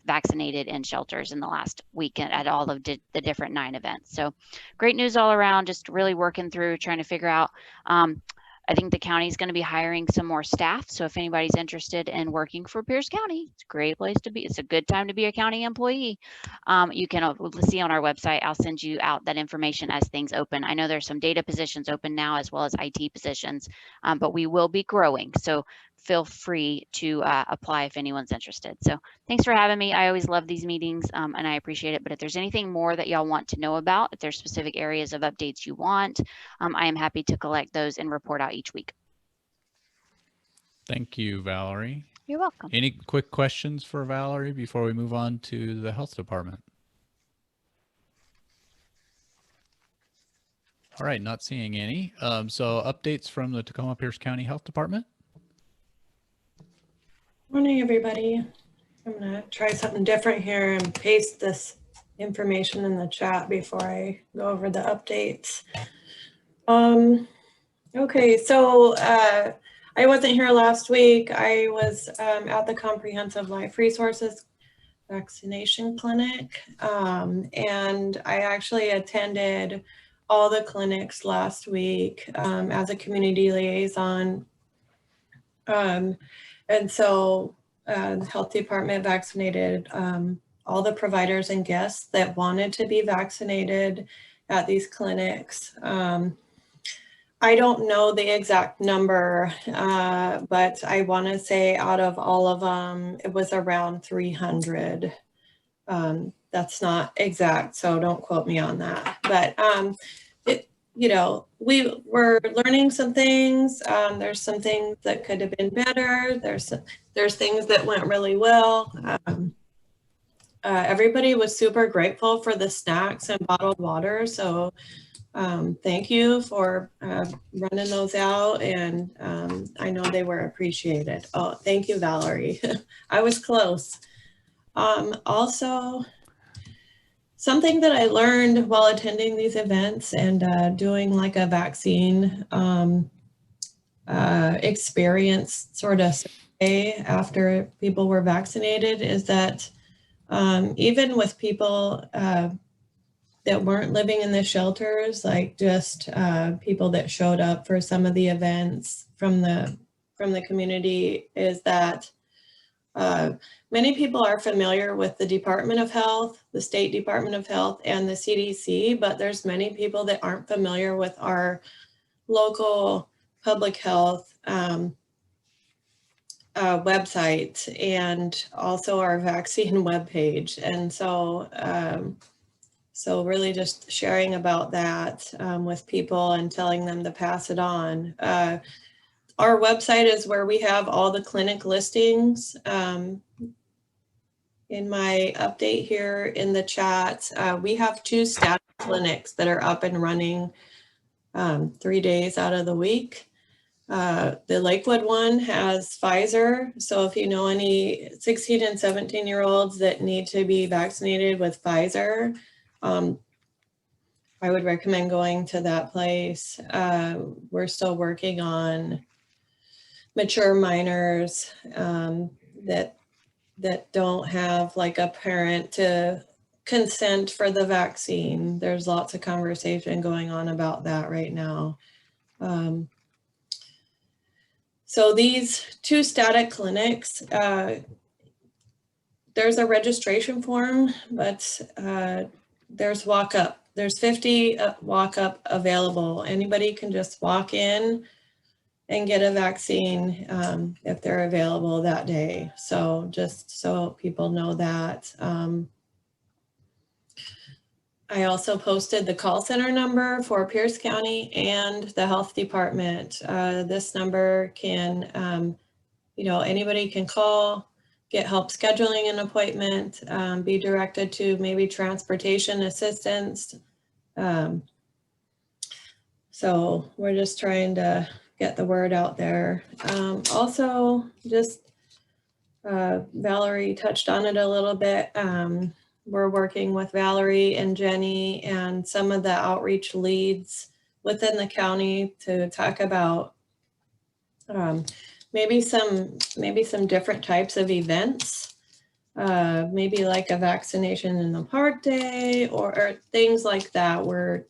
vaccinated in shelters in the last week at all of the different 9 events. So great news all around, just really working through trying to figure out. I think the county is going to be hiring some more staff. So if anybody's interested in working for Pierce County, it's a great place to be. It's a good time to be a county employee. You can see on our website, I'll send you out that information as things open. I know there's some data positions open now as well as IT positions, but we will be growing. So feel free to apply if anyone's interested. So thanks for having me. I always love these meetings, and I appreciate it. But if there's anything more that y'all want to know about, if there's specific areas of updates you want, I am happy to collect those and report out each week. Thank you, Valerie. You're welcome. Any quick questions for Valerie before we move on to the health department? All right, not seeing any. So updates from the Tacoma Pierce County Health Department. Morning, everybody. I'm gonna try something different here and paste this information in the chat before I go over the updates. Okay, so I wasn't here last week. I was at the Comprehensive Life Resources Vaccination Clinic, and I actually attended all the clinics last week as a community liaison. And so the health department vaccinated all the providers and guests that wanted to be vaccinated at these clinics. I don't know the exact number, but I want to say out of all of them, it was around 300. That's not exact, so don't quote me on that. But you know, we were learning some things. There's some things that could have been better. There's things that went really well. Everybody was super grateful for the snacks and bottled water. So thank you for running those out. And I know they were appreciated. Oh, thank you, Valerie. I was close. Also, something that I learned while attending these events and doing like a vaccine experience sort of survey after people were vaccinated is that even with people that weren't living in the shelters, like just people that showed up for some of the events from the community, is that many people are familiar with the Department of Health, the State Department of Health, and the CDC, but there's many people that aren't familiar with our local public health website and also our vaccine webpage. And so, so really just sharing about that with people and telling them to pass it on. Our website is where we have all the clinic listings. In my update here in the chat, we have 2 static clinics that are up and running 3 days out of the week. The Lakewood one has Pfizer. So if you know any 16 and 17-year-olds that need to be vaccinated with Pfizer, I would recommend going to that place. We're still working on mature minors that don't have like a parent to consent for the vaccine. There's lots of conversation going on about that right now. So these 2 static clinics, there's a registration form, but there's walk-up. There's 50 walk-up available. Anybody can just walk in and get a vaccine if they're available that day. So just so people know that. I also posted the call center number for Pierce County and the health department. This number can, anybody can call, get help scheduling an appointment, be directed to maybe transportation assistance. So we're just trying to get the word out there. Also, just Valerie touched on it a little bit. We're working with Valerie and Jenny and some of the outreach leads within the county to talk about maybe some different types of events, maybe like a vaccination in the park day or things like that. We're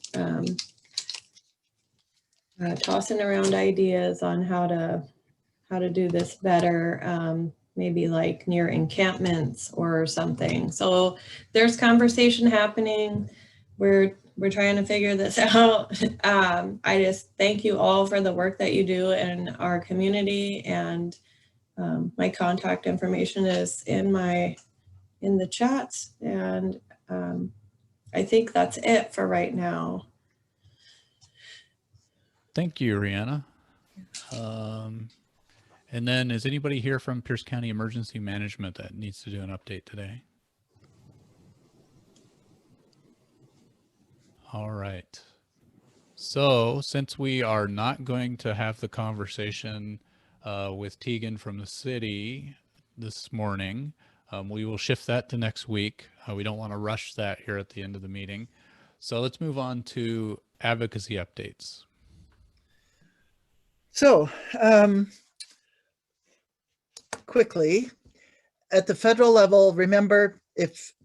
tossing around ideas on how to do this better. Maybe like near encampments or something. So there's conversation happening. We're trying to figure this out. I just thank you all for the work that you do in our community, and my contact information is in the chat, and I think that's it for right now. Thank you, Rihanna. And then is anybody here from Pierce County Emergency Management that needs to do an update today? All right. So since we are not going to have the conversation with Tegan from the city this morning, we will shift that to next week. We don't want to rush that here at the end of the meeting. So let's move on to advocacy updates. So, quickly, at the federal level, remember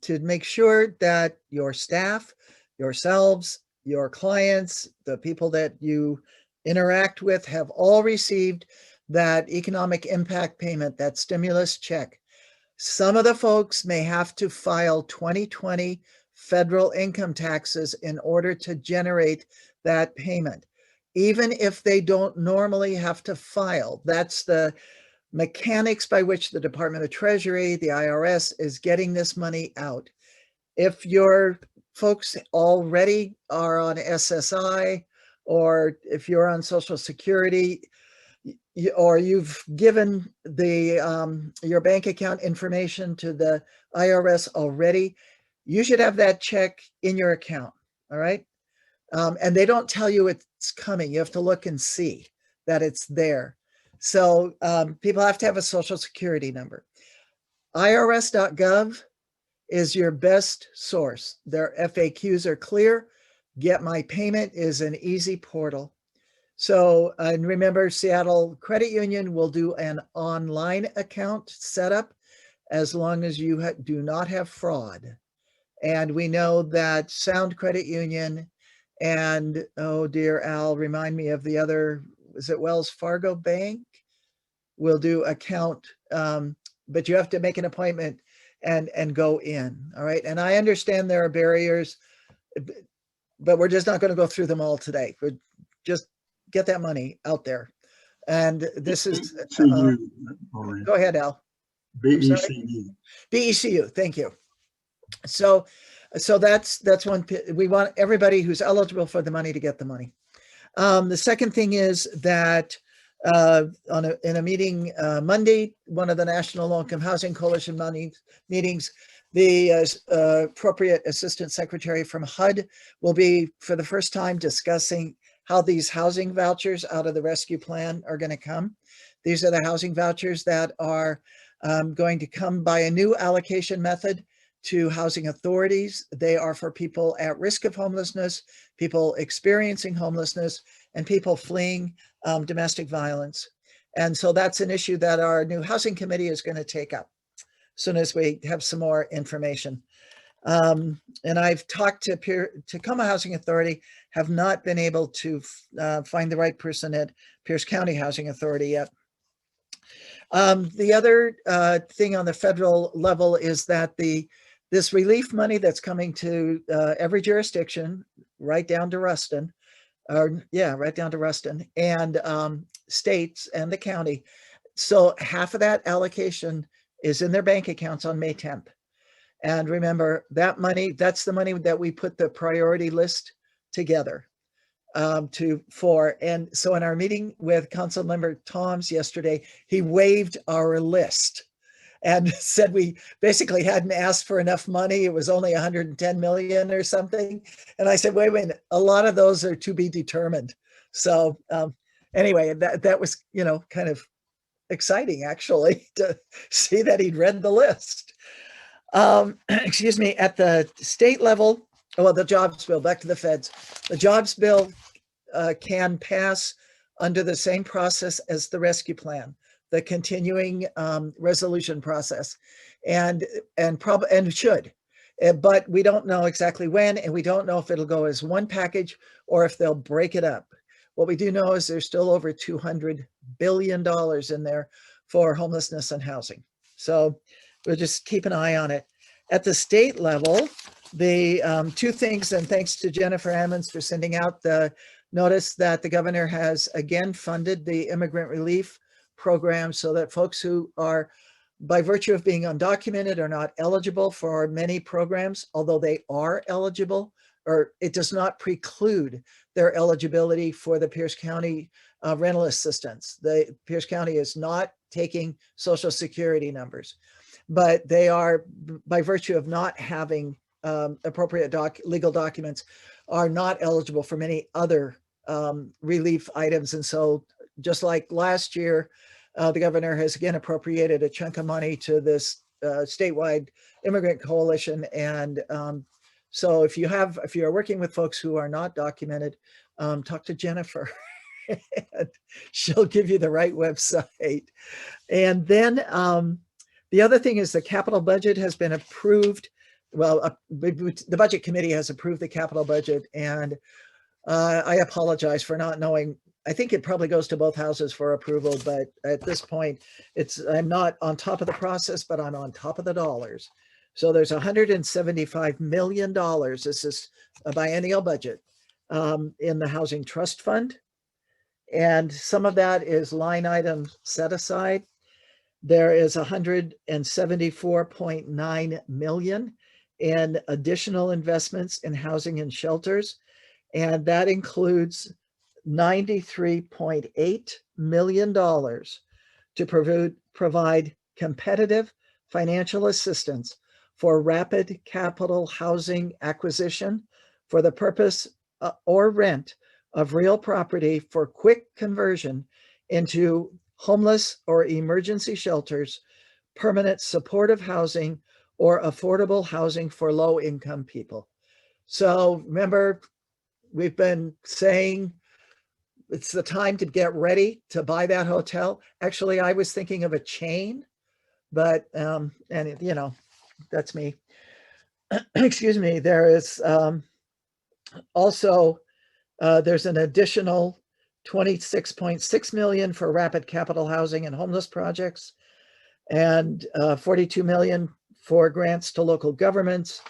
to make sure that your staff, yourselves, your clients, the people that you interact with have all received that economic impact payment, that stimulus check. Some of the folks may have to file 2020 federal income taxes in order to generate that payment, even if they don't normally have to file. That's the mechanics by which the Department of Treasury, the IRS, is getting this money out. If your folks already are on SSI, or if you're on Social Security, or you've given your bank account information to the IRS already, you should have that check in your account, all right? And they don't tell you it's coming. You have to look and see that it's there. So people have to have a Social Security number. IRS.gov is your best source. Their FAQs are clear. Get My Payment is an easy portal. So, and remember, Seattle Credit Union will do an online account setup as long as you do not have fraud. And we know that Sound Credit Union and, oh dear, Al, remind me of the other, is it Wells Fargo Bank? Will do account, but you have to make an appointment and go in, all right? And I understand there are barriers, but we're just not going to go through them all today. We're just get that money out there. And this is, go ahead, Al. BECU. BECU, thank you. So that's one. We want everybody who's eligible for the money to get the money. The second thing is that in a meeting Monday, one of the National Low-Income Housing Coalition meetings, the appropriate assistant secretary from HUD will be, for the first time, discussing how these housing vouchers out of the rescue plan are going to come. These are the housing vouchers that are going to come by a new allocation method to housing authorities. They are for people at risk of homelessness, people experiencing homelessness, and people fleeing domestic violence. And so that's an issue that our new housing committee is going to take up as soon as we have some more information. And I've talked to Tacoma Housing Authority, have not been able to find the right person at Pierce County Housing Authority yet. The other thing on the federal level is that this relief money that's coming to every jurisdiction, right down to Ruston, right down to Ruston, and states and the county. So half of that allocation is in their bank accounts on May 10th. And remember, that money, that's the money that we put the priority list together for. And so in our meeting with Council Member Toms yesterday, he waived our list and said we basically hadn't asked for enough money. It was only 110 million or something. And I said, wait a minute, a lot of those are to be determined. So anyway, that was, kind of exciting actually to see that he'd read the list. Excuse me, at the state level, well, the jobs bill, back to the feds. The jobs bill can pass under the same process as the rescue plan, the continuing resolution process, and should, but we don't know exactly when, and we don't know if it'll go as one package or if they'll break it up. What we do know is there's still over $200 billion in there for homelessness and housing. So we'll just keep an eye on it. At the state level, the two things, and thanks to Jennifer Ammons for sending out the notice that the governor has again funded the immigrant relief program so that folks who are, by virtue of being undocumented, are not eligible for many programs, although they are eligible, or it does not preclude their eligibility for the Pierce County rental assistance. The Pierce County is not taking Social Security numbers, but they are, by virtue of not having appropriate legal documents, are not eligible for many other relief items. And so just like last year, the governor has again appropriated a chunk of money to this statewide immigrant coalition. And so if you are working with folks who are not documented, talk to Jennifer. And she'll give you the right website. And then the other thing is the capital budget has been approved. Well, the budget committee has approved the capital budget, and I apologize for not knowing. I think it probably goes to both houses for approval, but at this point, I'm not on top of the process, but I'm on top of the dollars. So there's $175 million. This is a biennial budget in the Housing Trust Fund. And some of that is line item set aside. There is 174.9 million in additional investments in housing and shelters. And that includes $93.8 million to provide competitive financial assistance for rapid capital housing acquisition for the purpose or rent of real property for quick conversion into homeless or emergency shelters, permanent supportive housing, or affordable housing for low-income people. So remember, we've been saying it's the time to get ready to buy that hotel. Actually, I was thinking of a chain, but, that's me. Excuse me. There is also, there's an additional 26.6 million for rapid capital housing and homeless projects, and 42 million for grants to local governments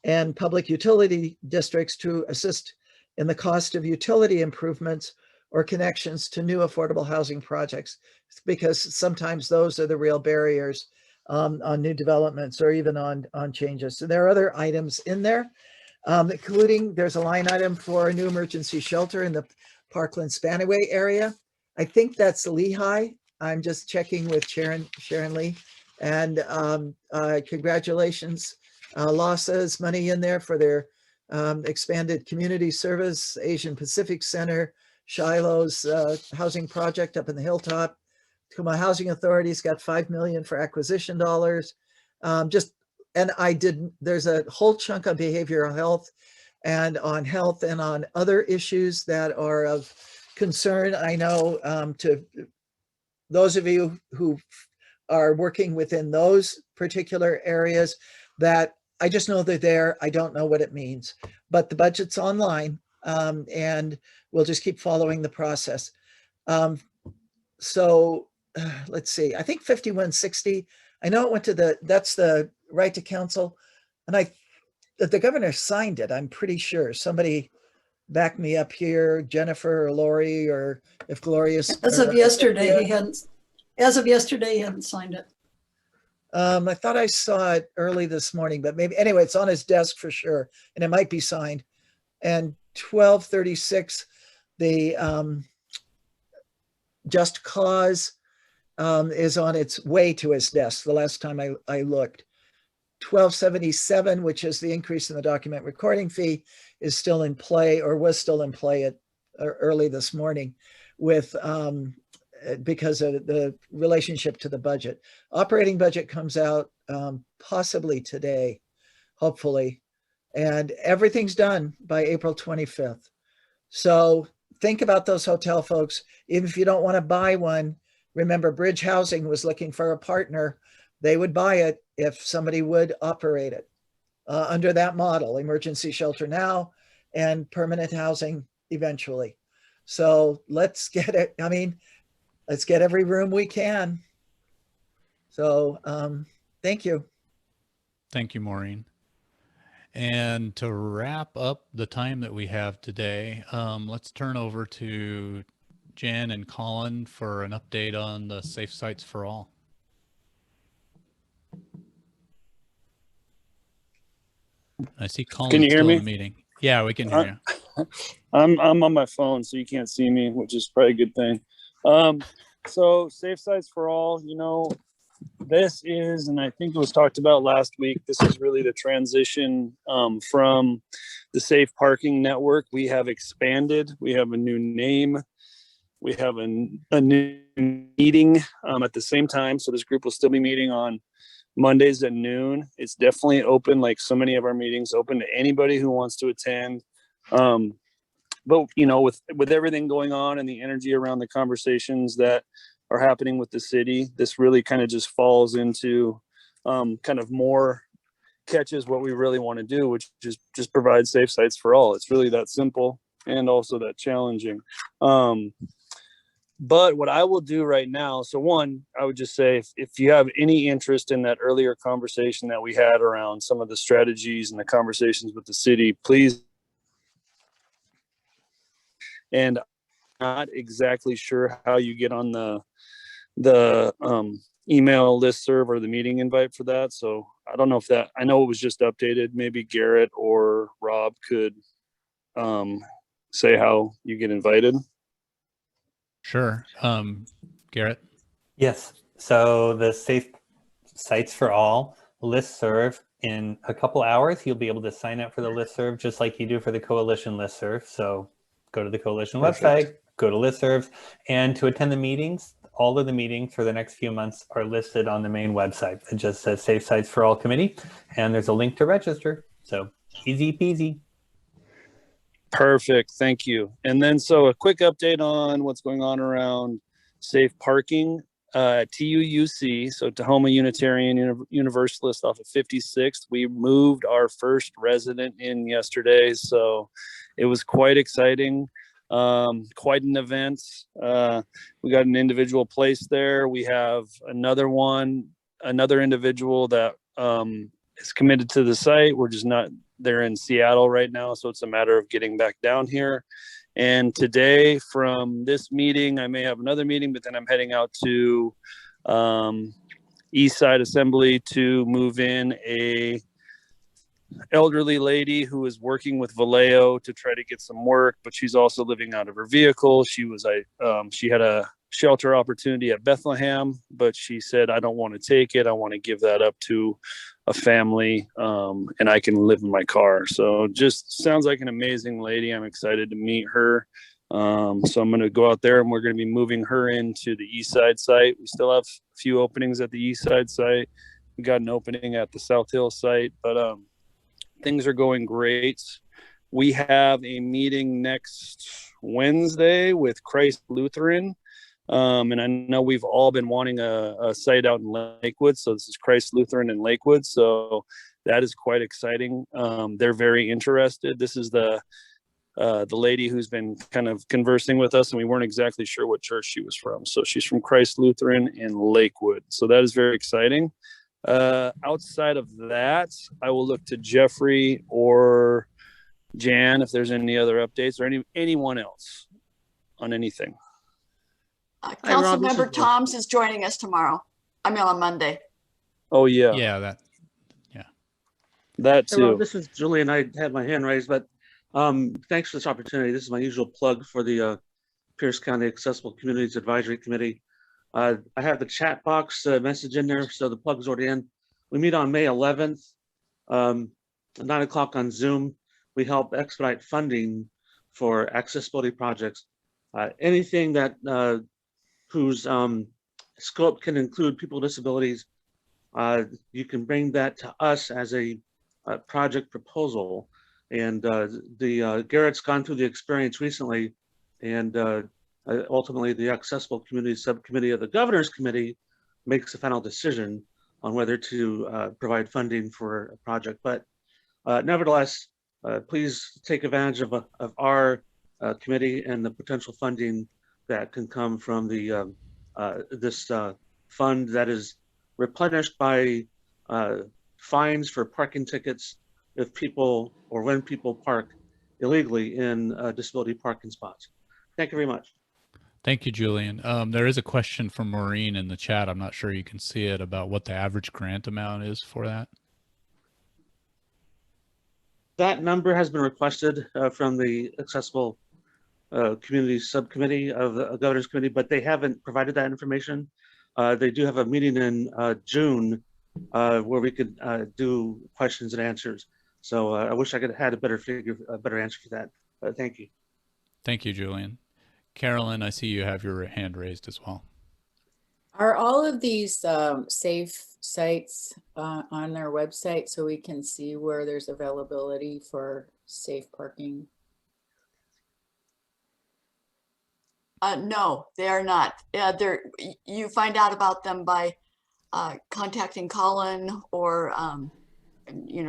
and public utility districts to assist in the cost of utility improvements or connections to new affordable housing projects, because sometimes those are the real barriers on new developments or even on changes. So there are other items in there, including there's a line item for a new emergency shelter in the Parkland Spanaway area. I think that's Lehigh. I'm just checking with Sharon Lee. And congratulations, LASA's money in there for their expanded community service, Asian Pacific Center, Shiloh's housing project up in the Hilltop. Tacoma Housing Authority's got $5 million for acquisition dollars. There's a whole chunk on behavioral health and on other issues that are of concern. I know to those of you who are working within those particular areas, that I just know they're there. I don't know what it means, but the budget's online, and we'll just keep following the process. Let's see, I think 5160, I know it went to that's the right to counsel, and the governor signed it, I'm pretty sure. Somebody back me up here, Jennifer or Lori, or if Gloria's. As of yesterday, he hadn't signed it. I thought I saw it early this morning, but maybe, anyway, it's on his desk for sure, and it might be signed. And 1236, the Just Cause is on its way to his desk the last time I looked. 1277, which is the increase in the document recording fee, is still in play, or was still in play early this morning, with because of the relationship to the budget. Operating budget comes out possibly today, hopefully, and everything's done by April 25th. So think about those hotel folks. Even if you don't want to buy one, remember Bridge Housing was looking for a partner. They would buy it if somebody would operate it under that model: emergency shelter now and permanent housing eventually. So let's get it. I mean, let's get every room we can. So thank you. Thank you, Maureen. And to wrap up the time that we have today, let's turn over to Jen and Colin for an update on the Safe Sites for All. I see Colin. Can you hear still me? in the meeting. Yeah, we can hear you. I'm on my phone, so you can't see me, which is probably a good thing. So Safe Sites for All, you know, this is, and I think it was talked about last week, this is really the transition from the Safe Parking Network. We have expanded. We have a new name. We have a new meeting at the same time. So this group will still be meeting on Mondays at noon. It's definitely open, like so many of our meetings, open to anybody who wants to attend. But you know, with everything going on and the energy around the conversations that are happening with the city, this really kind of just falls into kind of more catches what we really want to do, which is just provide safe sites for all. It's really that simple and also that challenging. But what I will do right now, so one, I would just say, if you have any interest in that earlier conversation that we had around some of the strategies and the conversations with the city, please. And I'm not exactly sure how you get on the email listserv or the meeting invite for that. So I don't know if that, I know it was just updated. Maybe Garrett or Rob could say how you get invited. Sure. Garrett? Yes. So the Safe Sites for All listserv, in a couple hours, you'll be able to sign up for the listserv just like you do for the Coalition listserv. So go to the Coalition website, go to listservs, and to attend the meetings, all of the meetings for the next few months are listed on the main website. It just says Safe Sites for All Committee, and there's a link to register. So easy peasy. Perfect. Thank you. And then so a quick update on what's going on around safe parking at TUUC, so Tahoma Unitarian Universalist off of 56th. We moved our first resident in yesterday, so it was quite exciting. Quite an event. We got an individual place there. We have another individual that is committed to the site. We're just not, they're in Seattle right now, so it's a matter of getting back down here. And today from this meeting, I may have another meeting, but then I'm heading out to East Side Assembly to move in a elderly lady who is working with Vallejo to try to get some work, but she's also living out of her vehicle. She had a shelter opportunity at Bethlehem, but she said, I don't want to take it. I want to give that up to a family, and I can live in my car. So just sounds like an amazing lady. I'm excited to meet her So I'm going to go out there and we're going to be moving her into the east side site. We still have a few openings at the east side site. We got an opening at the South Hill site, but things are going great. We have a meeting next Wednesday with Christ Lutheran. And I know we've all been wanting a site out in Lakewood. So this is Christ Lutheran in Lakewood. So that is quite exciting. They're very interested. This is the lady who's been kind of conversing with us, and we weren't exactly sure what church she was from. So she's from Christ Lutheran in Lakewood. So that is very exciting. Outside of that, I will look to Jeffrey or Jan if there's any other updates or anyone else on anything. Councilmember Toms is joining us tomorrow. I mean on Monday. Oh yeah. Yeah, that Hey, Rob, too. this is Julian. I had my hand raised, but thanks for this opportunity. This is my usual plug for the Pierce County Accessible Communities Advisory Committee. I have the chat box message in there, so the plug's already in. We meet on May 11th, at 9 o'clock on Zoom. We help expedite funding for accessibility projects. Anything that whose scope can include people with disabilities, you can bring that to us as a project proposal. And Garrett's gone through the experience recently, and ultimately the Accessible Communities Subcommittee of the Governor's Committee makes the final decision on whether to provide funding for a project. But nevertheless, please take advantage of our committee and the potential funding that can come from the this fund that is replenished by fines for parking tickets if people or when people park illegally in disability parking spots. Thank you very much. Thank you, Julian. There is a question from Maureen in the chat. I'm not sure you can see it, about what the average grant amount is for that. That number has been requested from the Accessible Communities Subcommittee of the Governor's Committee, but they haven't provided that information. They do have a meeting in June where we could do questions and answers. So I wish I could have had a better figure, a better answer for that. Thank you. Thank you, Julian. Carolyn, I see you have your hand raised as well. Are all of these safe sites on their website so we can see where there's availability for safe parking? No, they are not. You find out about them by contacting Colin or,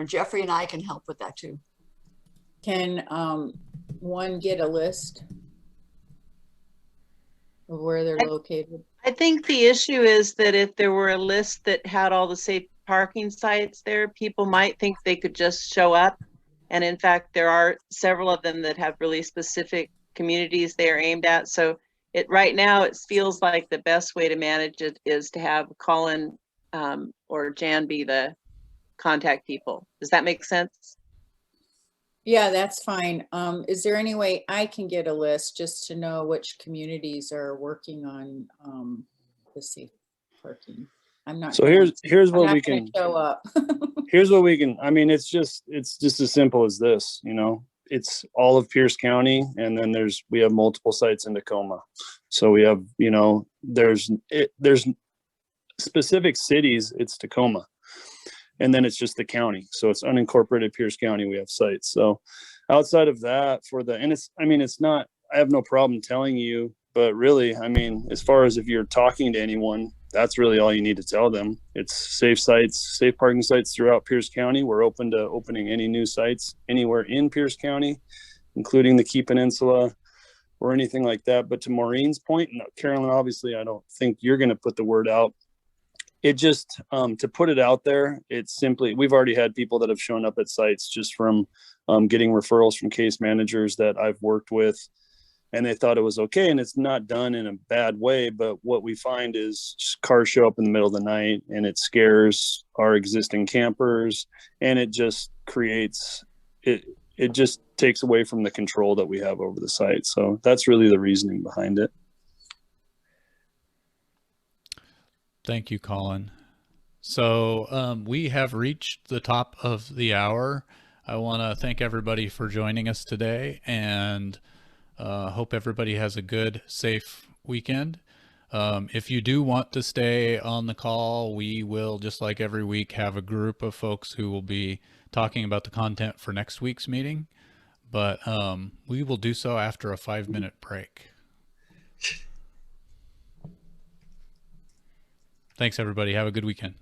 Jeffrey and I can help with that too. Can one get a list of where they're located? I think the issue is that if there were a list that had all the safe parking sites there, people might think they could just show up. And in fact, there are several of them that have really specific communities they are aimed at. So right now it feels like the best way to manage it is to have Colin or Jan be the contact people. Does that make sense? Yeah, that's fine. Is there any way I can get a list just to know which communities are working on the safe parking? I'm not. So here's what we can show up. Here's what we can. I mean, it's just as simple as this. It's all of Pierce County, and then we have multiple sites in Tacoma. So we have there's specific cities. It's Tacoma. And then it's just the county. So it's unincorporated Pierce County. We have sites. So outside of that it's not, I have no problem telling you, but really, as far as if you're talking to anyone, that's really all you need to tell them. It's safe sites, safe parking sites throughout Pierce County. We're open to opening any new sites anywhere in Pierce County, including the Key Peninsula or anything like that. But to Maureen's point, and Carolyn, obviously, I don't think you're going to put the word out. It just, to put it out there, it's simply, we've already had people that have shown up at sites just from getting referrals from case managers that I've worked with, and they thought it was okay. And it's not done in a bad way, but what we find is cars show up in the middle of the night and it scares our existing campers, and it just creates, it just takes away from the control that we have over the site. So that's really the reasoning behind it. Thank you, Colin. So we have reached the top of the hour. I want to thank everybody for joining us today, and Hope everybody has a good, safe weekend. If you do want to stay on the call, we will, just like every week, have a group of folks who will be talking about the content for next week's meeting. But we will do so after a 5-minute break. Thanks, everybody. Have a good weekend.